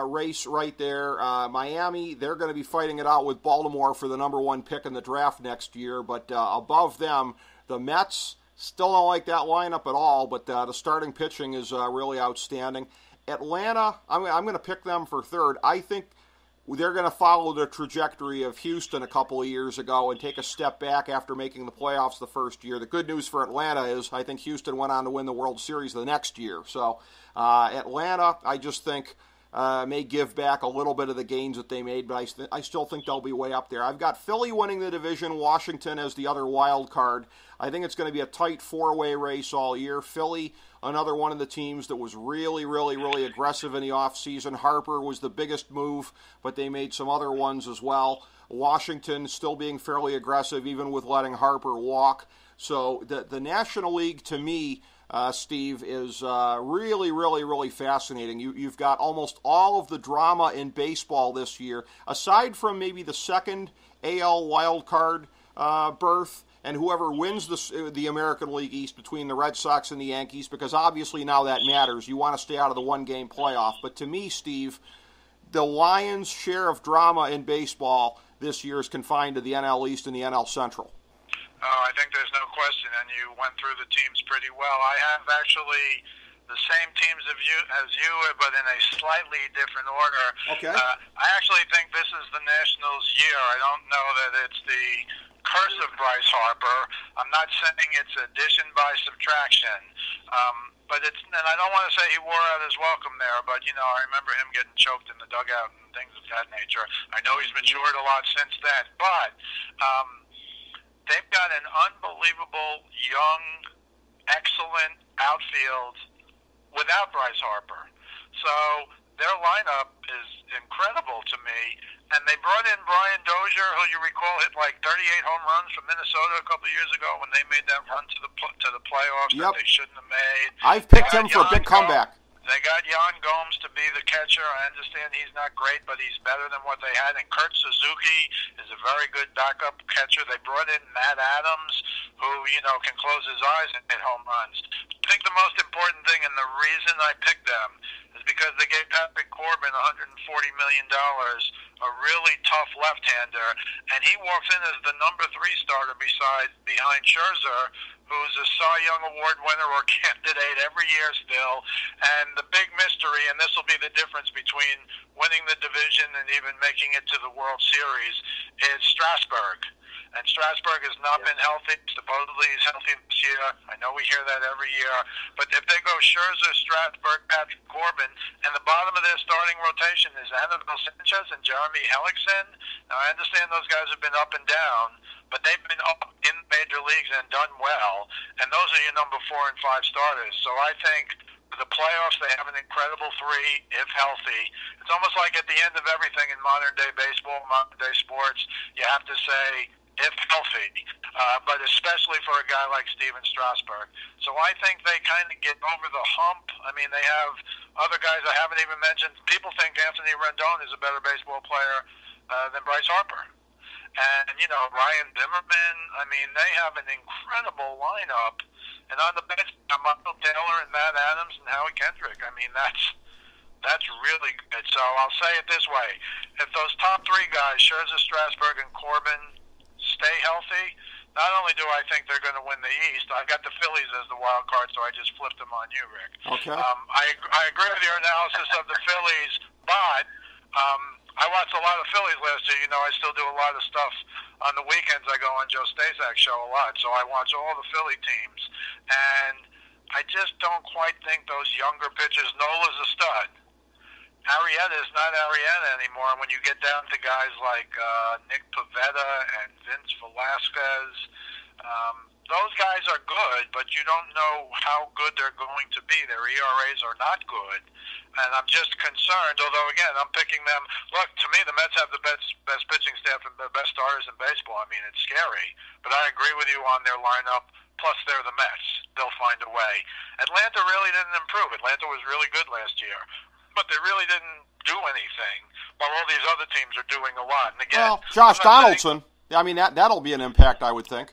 race right there. Miami, they're going to be fighting it out with Baltimore for the number one pick in the draft next year. But above them, the Mets, still don't like that lineup at all, but the starting pitching is really outstanding. Atlanta, I'm going to pick them for third. I think they're going to follow the trajectory of Houston a couple of years ago and take a step back after making the playoffs the first year. The good news for Atlanta is I think Houston went on to win the World Series the next year. So Atlanta, I just think, may give back a little bit of the gains that they made, but I still think they'll be way up there. I've got Philly winning the division, Washington as the other wild card. I think it's going to be a tight four-way race all year. Philly, another one of the teams that was really, really, really aggressive in the offseason. Harper was the biggest move, but they made some other ones as well. Washington still being fairly aggressive, even with letting Harper walk. So the National League, to me, Steve, is really, really, really fascinating. You've got almost all of the drama in baseball this year, aside from maybe the second AL wild card berth, and whoever wins the American League East between the Red Sox and the Yankees, because obviously now that matters. You want to stay out of the one-game playoff. But to me, Steve, the Lions' share of drama in baseball this year is confined to the NL East and the NL Central. Oh, I think there's no question, and you went through the teams pretty well. I have actually the same teams as you, but in a slightly different order. Okay. I actually think this is the Nationals' year. I don't know that it's the curse of Bryce Harper. I'm not saying it's addition by subtraction, but it's, and I don't want to say he wore out his welcome there, but I remember him getting choked in the dugout and things of that nature. I know he's matured a lot since then, but they've got an unbelievable young, excellent outfield without Bryce Harper. So their lineup is incredible to me. And they brought in Brian Dozier, who you recall hit like 38 home runs from Minnesota a couple of years ago when they made that run to the playoffs that they shouldn't have made. I've picked him for a big comeback. They got Jan Gomes to be the catcher. I understand he's not great, but he's better than what they had. And Kurt Suzuki is a very good backup catcher. They brought in Matt Adams, who, can close his eyes and hit home runs. I think the most important thing, and the reason I picked them, is because they gave Patrick Corbin $140 million, a really tough left-hander, and he walks in as the number 3 starter behind Scherzer, who's a Cy Young Award winner or candidate every year still. And the big mystery, and this will be the difference between winning the division and even making it to the World Series, is Strasburg. And Strasburg has not been healthy. Supposedly he's healthy this year. I know we hear that every year. But if they go Scherzer, Strasburg, Patrick Corbin, and the bottom of their starting rotation is Anibal Sanchez and Jeremy Hellickson. Now, I understand those guys have been up and down, but they've been up in major leagues and done well. And those are your number 4 and 5 starters. So I think for the playoffs, they have an incredible 3 if healthy. It's almost like at the end of everything in modern-day baseball, modern-day sports, you have to say, if healthy, but especially for a guy like Steven Strasburg. So I think they kind of get over the hump. I mean, they have other guys I haven't even mentioned. People think Anthony Rendon is a better baseball player than Bryce Harper. And, Ryan Zimmerman, I mean, they have an incredible lineup. And on the bench, Michael Taylor and Matt Adams and Howie Kendrick. I mean, that's really good. So I'll say it this way. If those top 3 guys, Scherzer, Strasburg, and Corbin, stay healthy, not only do I think they're going to win the East, I've got the Phillies as the wild card, so I just flipped them on you, Rick. Okay. I agree with your analysis of the Phillies, but I watched a lot of Phillies last year. I still do a lot of stuff on the weekends. I go on Joe Staszak's show a lot, so I watch all the Philly teams, and I just don't quite think those younger pitchers. Nola's a stud. Arrieta is not Arrieta anymore. And when you get down to guys like Nick Pivetta and Vince Velasquez, those guys are good, but you don't know how good they're going to be. Their ERAs are not good. And I'm just concerned, although, again, I'm picking them. Look, to me, the Mets have the best pitching staff and the best starters in baseball. I mean, it's scary. But I agree with you on their lineup. Plus, they're the Mets. They'll find a way. Atlanta really didn't improve. Atlanta was really good last year. But they really didn't do anything, while all these other teams are doing a lot. And again, Josh Donaldson, that'll be an impact, I would think.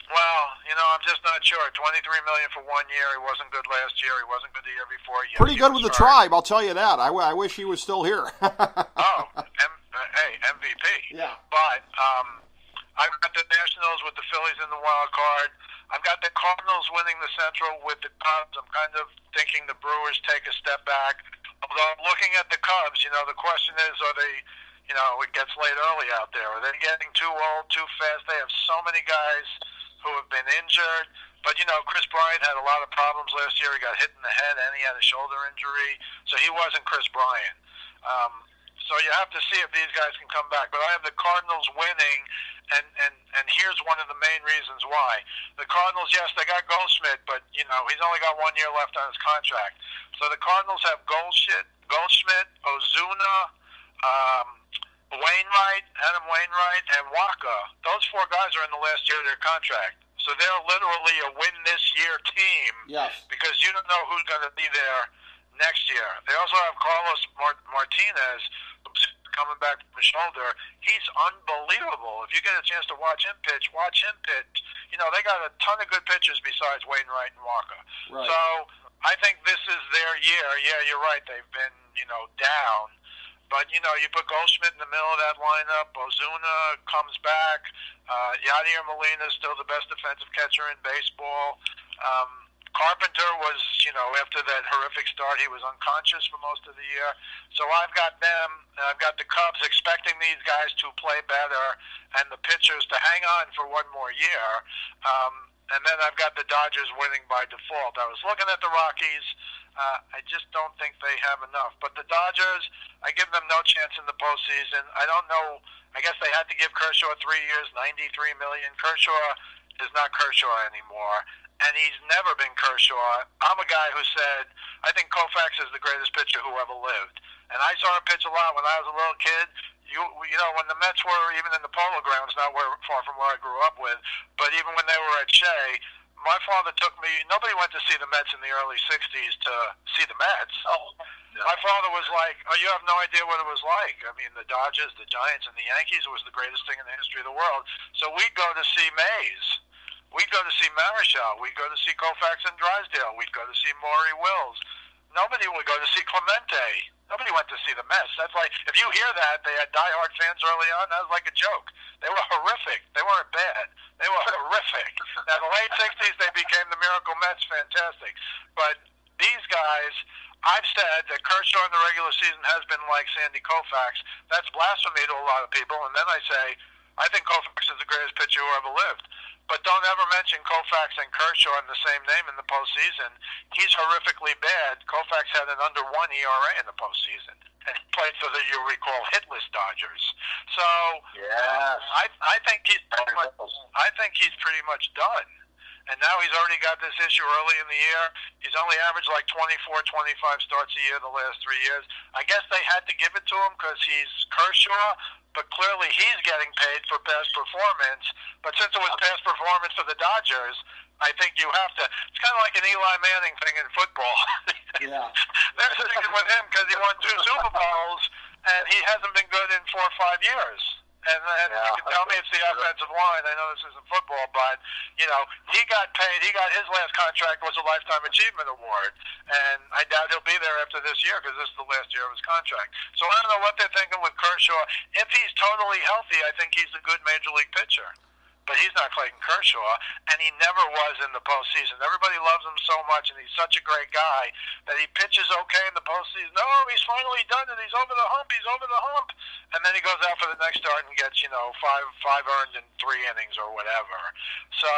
Well, I'm just not sure. $23 million for 1 year. He wasn't good last year. He wasn't good the year before. Yes, pretty good with the Tribe, I'll tell you that. I wish he was still here. MVP. Yeah. But I've got the Nationals with the Phillies in the wild card. I've got the Cardinals winning the Central with the Cubs. I'm kind of thinking the Brewers take a step back. Although looking at the Cubs, the question is, are they, it gets late early out there. Are they getting too old, too fast? They have so many guys who have been injured. But, Chris Bryant had a lot of problems last year. He got hit in the head and he had a shoulder injury. So he wasn't Chris Bryant. So you have to see if these guys can come back. But I have the Cardinals winning, and here's one of the main reasons why. The Cardinals, yes, they got Goldschmidt, but, he's only got 1 year left on his contract. So the Cardinals have Goldschmidt, Ozuna, Adam Wainwright, and Waka. Those 4 guys are in the last year of their contract. So they're literally a win-this-year team. Yes. Because you don't know who's going to be there next year. They also have Carlos Martinez, who's coming back from the shoulder. He's unbelievable. If you get a chance to watch him pitch. They got a ton of good pitchers besides Wainwright and Waka. Right. So I think this is their year. Yeah, you're right. They've been, down. But, you put Goldschmidt in the middle of that lineup. Ozuna comes back. Yadier Molina is still the best defensive catcher in baseball. Carpenter was, after that horrific start, he was unconscious for most of the year. So I've got them, and I've got the Cubs expecting these guys to play better and the pitchers to hang on for one more year. And then I've got the Dodgers winning by default. I was looking at the Rockies. I just don't think they have enough. But the Dodgers, I give them no chance in the postseason. I don't know. I guess they had to give Kershaw 3 years, $93 million. Kershaw is not Kershaw anymore. And he's never been Kershaw. I'm a guy who said, I think Koufax is the greatest pitcher who ever lived. And I saw him pitch a lot when I was a little kid. When the Mets were even in the Polo Grounds, not far from where I grew up with, but even when they were at Shea, my father took me. Nobody went to see the Mets in the early '60s to see the Mets. Oh, no. My father was like, "Oh, you have no idea what it was like. I mean, the Dodgers, the Giants, and the Yankees was the greatest thing in the history of the world." So we'd go to see Mays. We'd go to see Marichal. We'd go to see Koufax and Drysdale. We'd go to see Maury Wills. Nobody would go to see Clemente. Nobody went to see the Mets. That's like, if you hear that, they had diehard fans early on, that was like a joke. They were horrific. They weren't bad. They were horrific. Now, the late 60s, they became the Miracle Mets, fantastic. But these guys, I've said that Kershaw in the regular season has been like Sandy Koufax. That's blasphemy to a lot of people. And then I say, I think Koufax is the greatest pitcher who ever lived. But don't ever mention Koufax and Kershaw in the same name in the postseason. He's horrifically bad. Koufax had an under 1 ERA in the postseason, and he played for the, you recall, hitless Dodgers. So yes. I think he's pretty much done. And now he's already got this issue early in the year. He's only averaged like 24, 25 starts a year the last 3 years. I guess they had to give it to him because he's Kershaw, but clearly he's getting paid for past performance. But since it was past performance for the Dodgers, I think you have to. It's kind of like an Eli Manning thing in football. Yeah. They're sticking with him because he won 2 Super Bowls, and he hasn't been good in 4 or 5 years. And you can tell me it's the offensive line. I know this isn't football, but, you know, he got paid. He got his last contract was a Lifetime Achievement Award. And I doubt he'll be there after this year because this is the last year of his contract. So I don't know what they're thinking with Kershaw. If he's totally healthy, I think he's a good Major League pitcher. But he's not Clayton Kershaw, and he never was in the postseason. Everybody loves him so much, and he's such a great guy that he pitches okay in the postseason. No, he's finally done it. He's over the hump. He's over the hump. And then he goes out for the next start and gets, five earned in 3 innings or whatever. So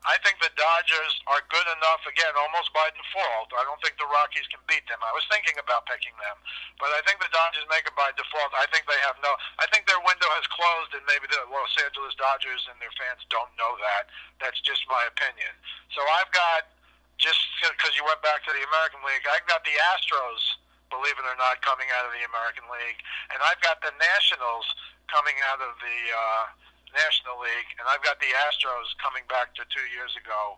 I think the Dodgers are good enough, again, almost by default. I don't think the Rockies can beat them. I was thinking about picking them, but I think the Dodgers make it by default. I think they have I think their window has closed, and maybe the Los Angeles Dodgers and their fans don't know that. That's just my opinion. So I've got, just because you went back to the American League, I've got the Astros, believe it or not, coming out of the American League, and I've got the Nationals coming out of the National League, and I've got the Astros coming back to 2 years ago,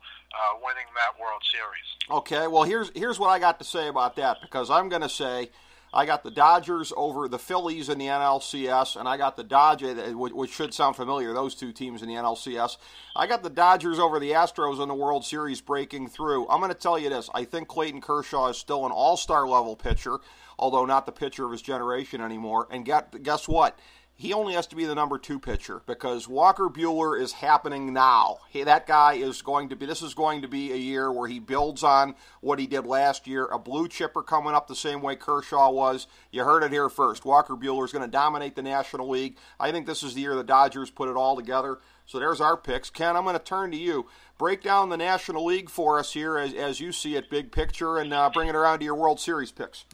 winning that World Series. Okay, well, here's what I got to say about that, because I'm going to say I got the Dodgers over the Phillies in the NLCS, and I got the Dodgers, which should sound familiar, those 2 teams in the NLCS. I got the Dodgers over the Astros in the World Series breaking through. I'm going to tell you this. I think Clayton Kershaw is still an all-star level pitcher, although not the pitcher of his generation anymore. And guess what? He only has to be the number 2 pitcher because Walker Buehler is happening now. That guy is this is going to be a year where he builds on what he did last year. A blue chipper coming up the same way Kershaw was. You heard it here first. Walker Buehler is going to dominate the National League. I think this is the year the Dodgers put it all together. So there's our picks. Ken, I'm going to turn to you. Break down the National League for us here as you see it, big picture, and bring it around to your World Series picks.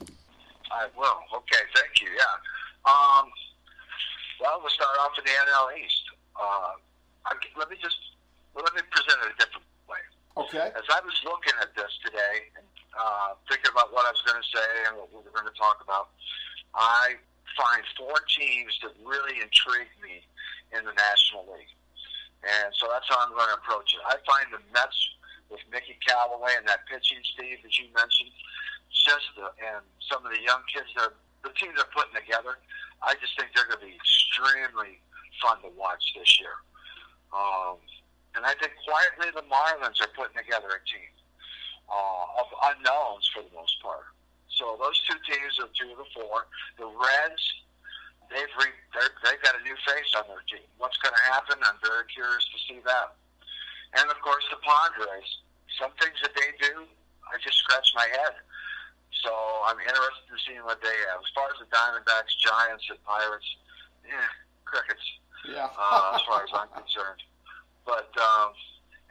I will. Okay, thank you. Yeah. Well, we'll start off in the NL East. Let me present it a different way. Okay. As I was looking at this today and thinking about what I was going to say and what we were going to talk about, I find 4 teams that really intrigue me in the National League. And so that's how I'm going to approach it. I find the Mets with Mickey Callaway and that pitching, Steve, as you mentioned, and some of the young kids, the team they're putting together, I just think they're going to be extremely fun to watch this year. And I think quietly the Marlins are putting together a team of unknowns for the most part. So those 2 teams are 2 of the 4. The Reds, they've got a new face on their team. What's going to happen? I'm very curious to see that. And of course the Padres. Some things that they do, I just scratch my head. So I'm interested in seeing what they have. As far as the Diamondbacks, Giants, and Pirates, crickets. Yeah. As far as I'm concerned. But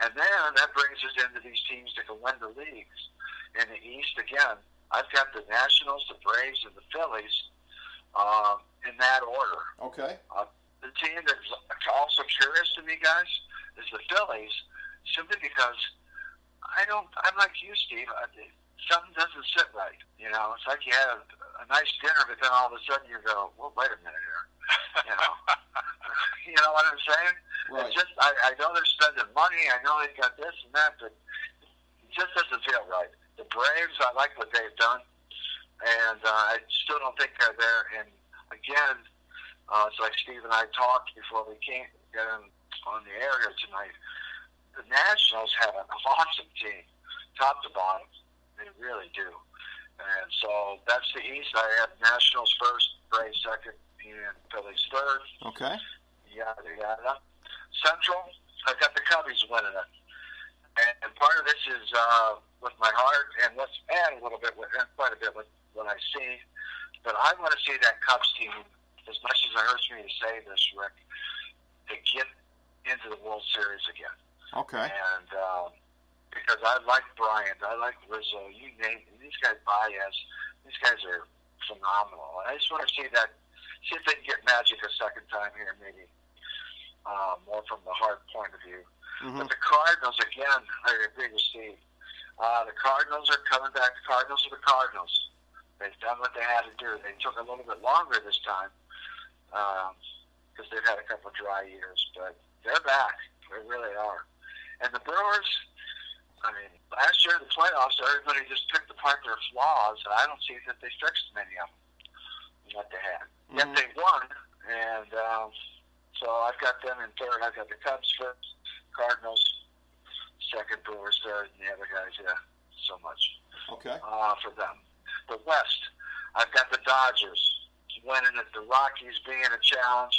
and then that brings us into these teams that can win the leagues. In the East, again, I've got the Nationals, the Braves, and the Phillies in that order. Okay. The team that's also curious to me, guys, is the Phillies, simply because I'm like you, Steve. Something doesn't sit right. It's like you had a nice dinner, but then all of a sudden you go, well, wait a minute here. You know what I'm saying? Right. It's just, I know they're spending money. I know they got this and that, but it just doesn't feel right. The Braves, I like what they've done, and I still don't think they're there. And again, it's like Steve and I talked before we came get on the air here tonight. The Nationals have an awesome team, top to bottom. They really do. And so that's the East. I have Nationals first, Braves second, and Phillies third. Okay. Yada, yada. Central, I've got the Cubbies winning it. And part of this is with my heart, and let's add a little bit, quite a bit with what I see. But I want to see that Cubs team, as much as it hurts me to say this, Rick, to get into the World Series again. Okay. And because I like Bryant, I like Rizzo, you name it. These guys, Baez, these guys are phenomenal. And I just want to see if they can get magic a second time here, maybe more from the heart point of view. Mm-hmm. But the Cardinals, again, I agree with Steve. The Cardinals are coming back. The Cardinals are the Cardinals. They've done what they had to do. They took a little bit longer this time because they've had a couple of dry years. But they're back. They really are. And the Brewers, I mean, last year in the playoffs, everybody just picked apart their flaws, and I don't see that they fixed many of them that they had. Yet they won, and so I've got them in third. I've got the Cubs first, Cardinals second, Brewers third, and the other guys, so much. Okay. For them. The West, I've got the Dodgers winning it, the Rockies being a challenge.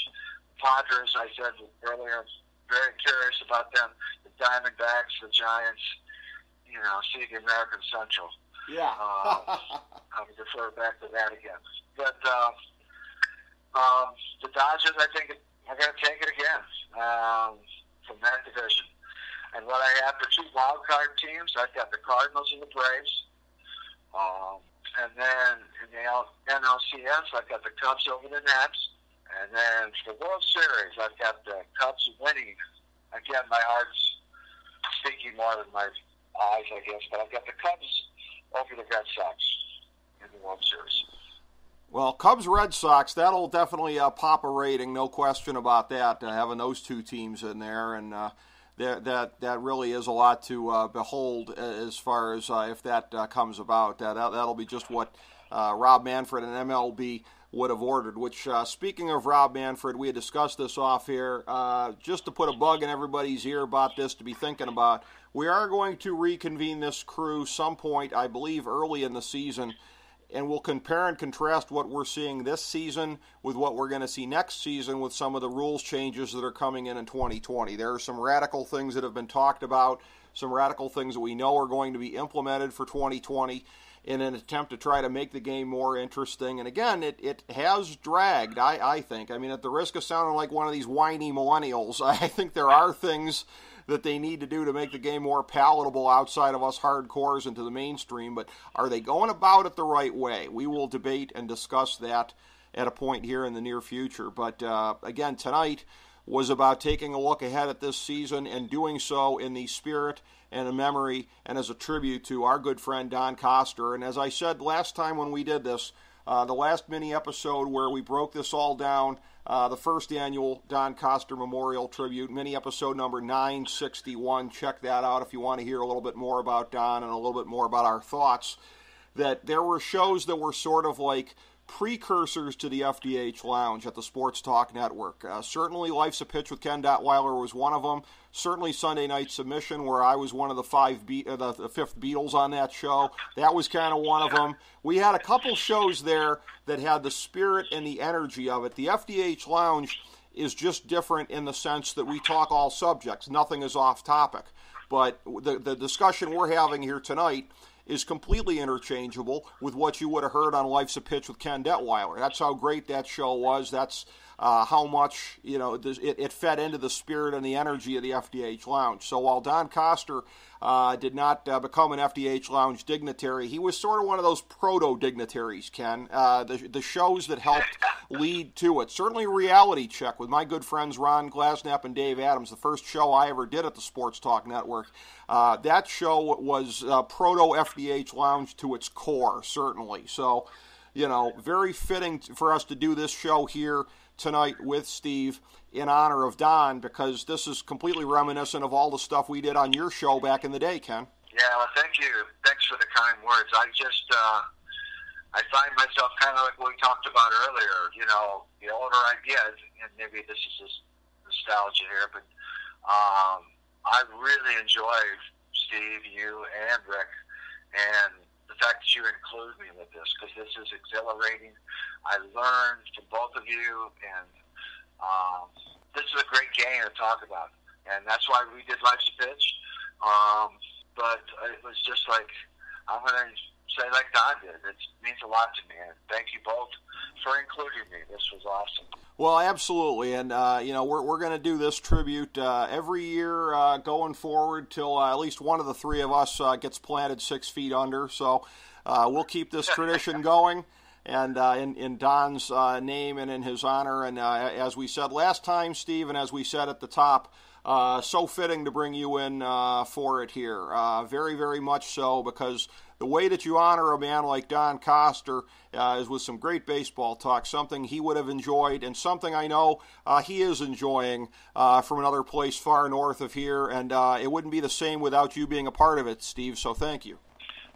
Padres, I said earlier, very curious about them. The Diamondbacks, the Giants, see the American Central. Yeah. I would defer back to that again. But the Dodgers, I think, are going to take it again from that division. And what I have for two wild card teams, I've got the Cardinals and the Braves. And then in the NLCS, I've got the Cubs over the Nats. And then for the World Series, I've got the Cubs winning. Again, my heart's speaking more than my eyes, I guess. But I've got the Cubs over the Red Sox in the World Series. Well, Cubs-Red Sox, that'll definitely pop a rating, no question about that, having those two teams in there. And that really is a lot to behold as far as if that comes about. That'll be just what Rob Manfred and MLB would have ordered, which, speaking of Rob Manfred, we had discussed this off here, just to put a bug in everybody's ear about this to be thinking about. We are going to reconvene this crew some point, I believe, early in the season, and we'll compare and contrast what we're seeing this season with what we're going to see next season with some of the rules changes that are coming in 2020. There are some radical things that have been talked about, some radical things that we know are going to be implemented for 2020 in an attempt to try to make the game more interesting. And again, it has dragged, I think. I mean, at the risk of sounding like one of these whiny millennials, I think there are things that they need to do to make the game more palatable outside of us hardcores into the mainstream, but are they going about it the right way? We will debate and discuss that at a point here in the near future. But again, tonight was about taking a look ahead at this season and doing so in the spirit and a memory and as a tribute to our good friend Don Koster. And as I said last time when we did this, the last mini episode where we broke this all down, the first annual Don Koster Memorial Tribute, mini episode number 961. Check that out if you want to hear a little bit more about Don and a little bit more about our thoughts. That there were shows that were sort of like precursors to the FDH Lounge at the Sports Talk Network. Certainly Life's a Pitch with Ken Detwiler was one of them. Certainly Sunday Night Submission, where I was one of the the fifth Beatles on that show. That was kind of one of them. We had a couple shows there that had the spirit and the energy of it. The FDH Lounge is just different in the sense that we talk all subjects. Nothing is off topic. But the discussion we're having here tonight is completely interchangeable with what you would have heard on Life's a Pitch with Ken Detwiler. That's how great that show was. That's how much it fed into the spirit and the energy of the FDH Lounge. So while Don Koster did not become an FDH Lounge dignitary, he was sort of one of those proto-dignitaries, Ken. The shows that helped lead to it. Certainly Reality Check with my good friends Ron Glasnap and Dave Adams, the first show I ever did at the Sports Talk Network. That show was proto-FDH Lounge to its core, certainly. So, very fitting for us to do this show here tonight with Steve in honor of Don, because this is completely reminiscent of all the stuff we did on your show back in the day, Ken. Yeah, well, thank you. Thanks for the kind words. I just, I find myself kind of like what we talked about earlier. You know, the older I get, and maybe this is just nostalgia here, but I really enjoy Steve, you, and Rick, and the fact that you include me with this, because this is exhilarating. I learned from both of you, and this is a great game to talk about, and that's why we did Life's a Pitch. But it was just like, I'm going to say like Don did. It means a lot to me, and thank you both for including me. This was awesome. Well, absolutely, and we're going to do this tribute every year going forward till at least one of the three of us gets planted 6 feet under. So we'll keep this tradition going, and in Don's name and in his honor. And as we said last time, Steve, and as we said at the top, so fitting to bring you in for it here. Very, very much so, because the way that you honor a man like Don Koster is with some great baseball talk, something he would have enjoyed, and something I know he is enjoying from another place far north of here, and it wouldn't be the same without you being a part of it, Steve, so thank you.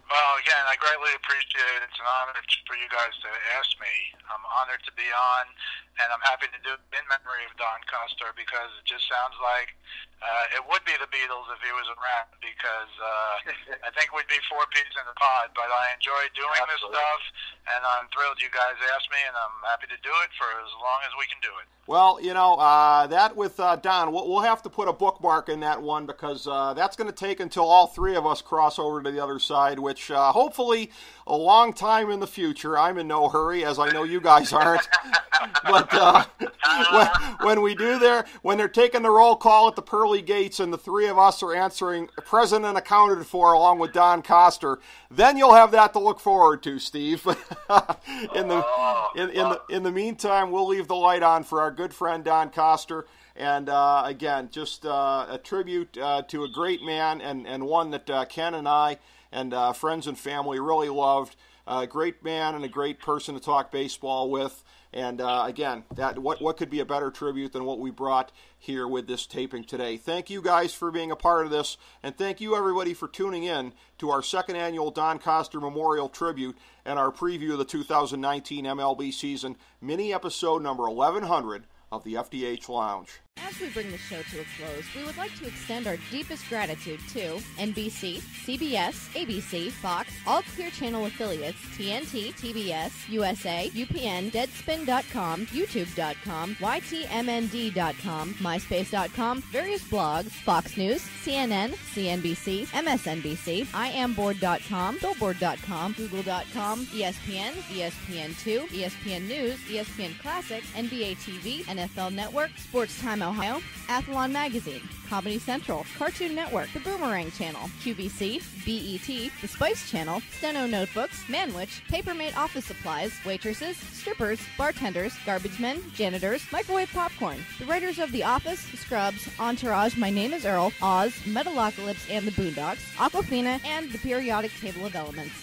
Well, again, I greatly appreciate it. It's an honor for you guys to ask me. I'm honored to be on, and I'm happy to do it in memory of Don Koster, because it just sounds like it would be the Beatles if he was around, because I think we'd be 4 peas in the pod. But I enjoy doing this stuff, and I'm thrilled you guys asked me, and I'm happy to do it for as long as we can do it. Well, that with Don, we'll have to put a bookmark in that one, because that's going to take until all three of us cross over to the other side, which hopefully a long time in the future. I'm in no hurry, as I know you guys aren't. But when we do when they're taking the roll call at the pearly gates and the three of us are answering present and accounted for along with Don Koster, then you'll have that to look forward to, Steve. In the meantime, we'll leave the light on for our good friend Don Koster. And again, just a tribute to a great man, and one that Ken and I and friends and family really loved. A great man and a great person to talk baseball with. And again, what could be a better tribute than what we brought here with this taping today. Thank you guys for being a part of this, and thank you everybody for tuning in to our second annual Don Koster Memorial Tribute and our preview of the 2019 MLB season, mini episode number 1100 of the FDH Lounge. As we bring the show to a close, we would like to extend our deepest gratitude to NBC, CBS, ABC, Fox, all Clear Channel affiliates, TNT, TBS, USA, UPN, Deadspin.com, YouTube.com, YTMND.com, MySpace.com, various blogs, Fox News, CNN, CNBC, MSNBC, IamBoard.com, Billboard.com, Google.com, ESPN, ESPN2, ESPN News, ESPN Classic, NBA TV, NFL Network, Sports Time Ohio, Athlon Magazine, Comedy Central, Cartoon Network, The Boomerang Channel, QVC, BET, The Spice Channel, Steno Notebooks, Manwich, Papermate Office Supplies, waitresses, strippers, bartenders, garbage men, janitors, microwave popcorn, the writers of The Office, Scrubs, Entourage, My Name is Earl, Oz, Metalocalypse and the Boondocks, Aquafina, and the Periodic Table of Elements.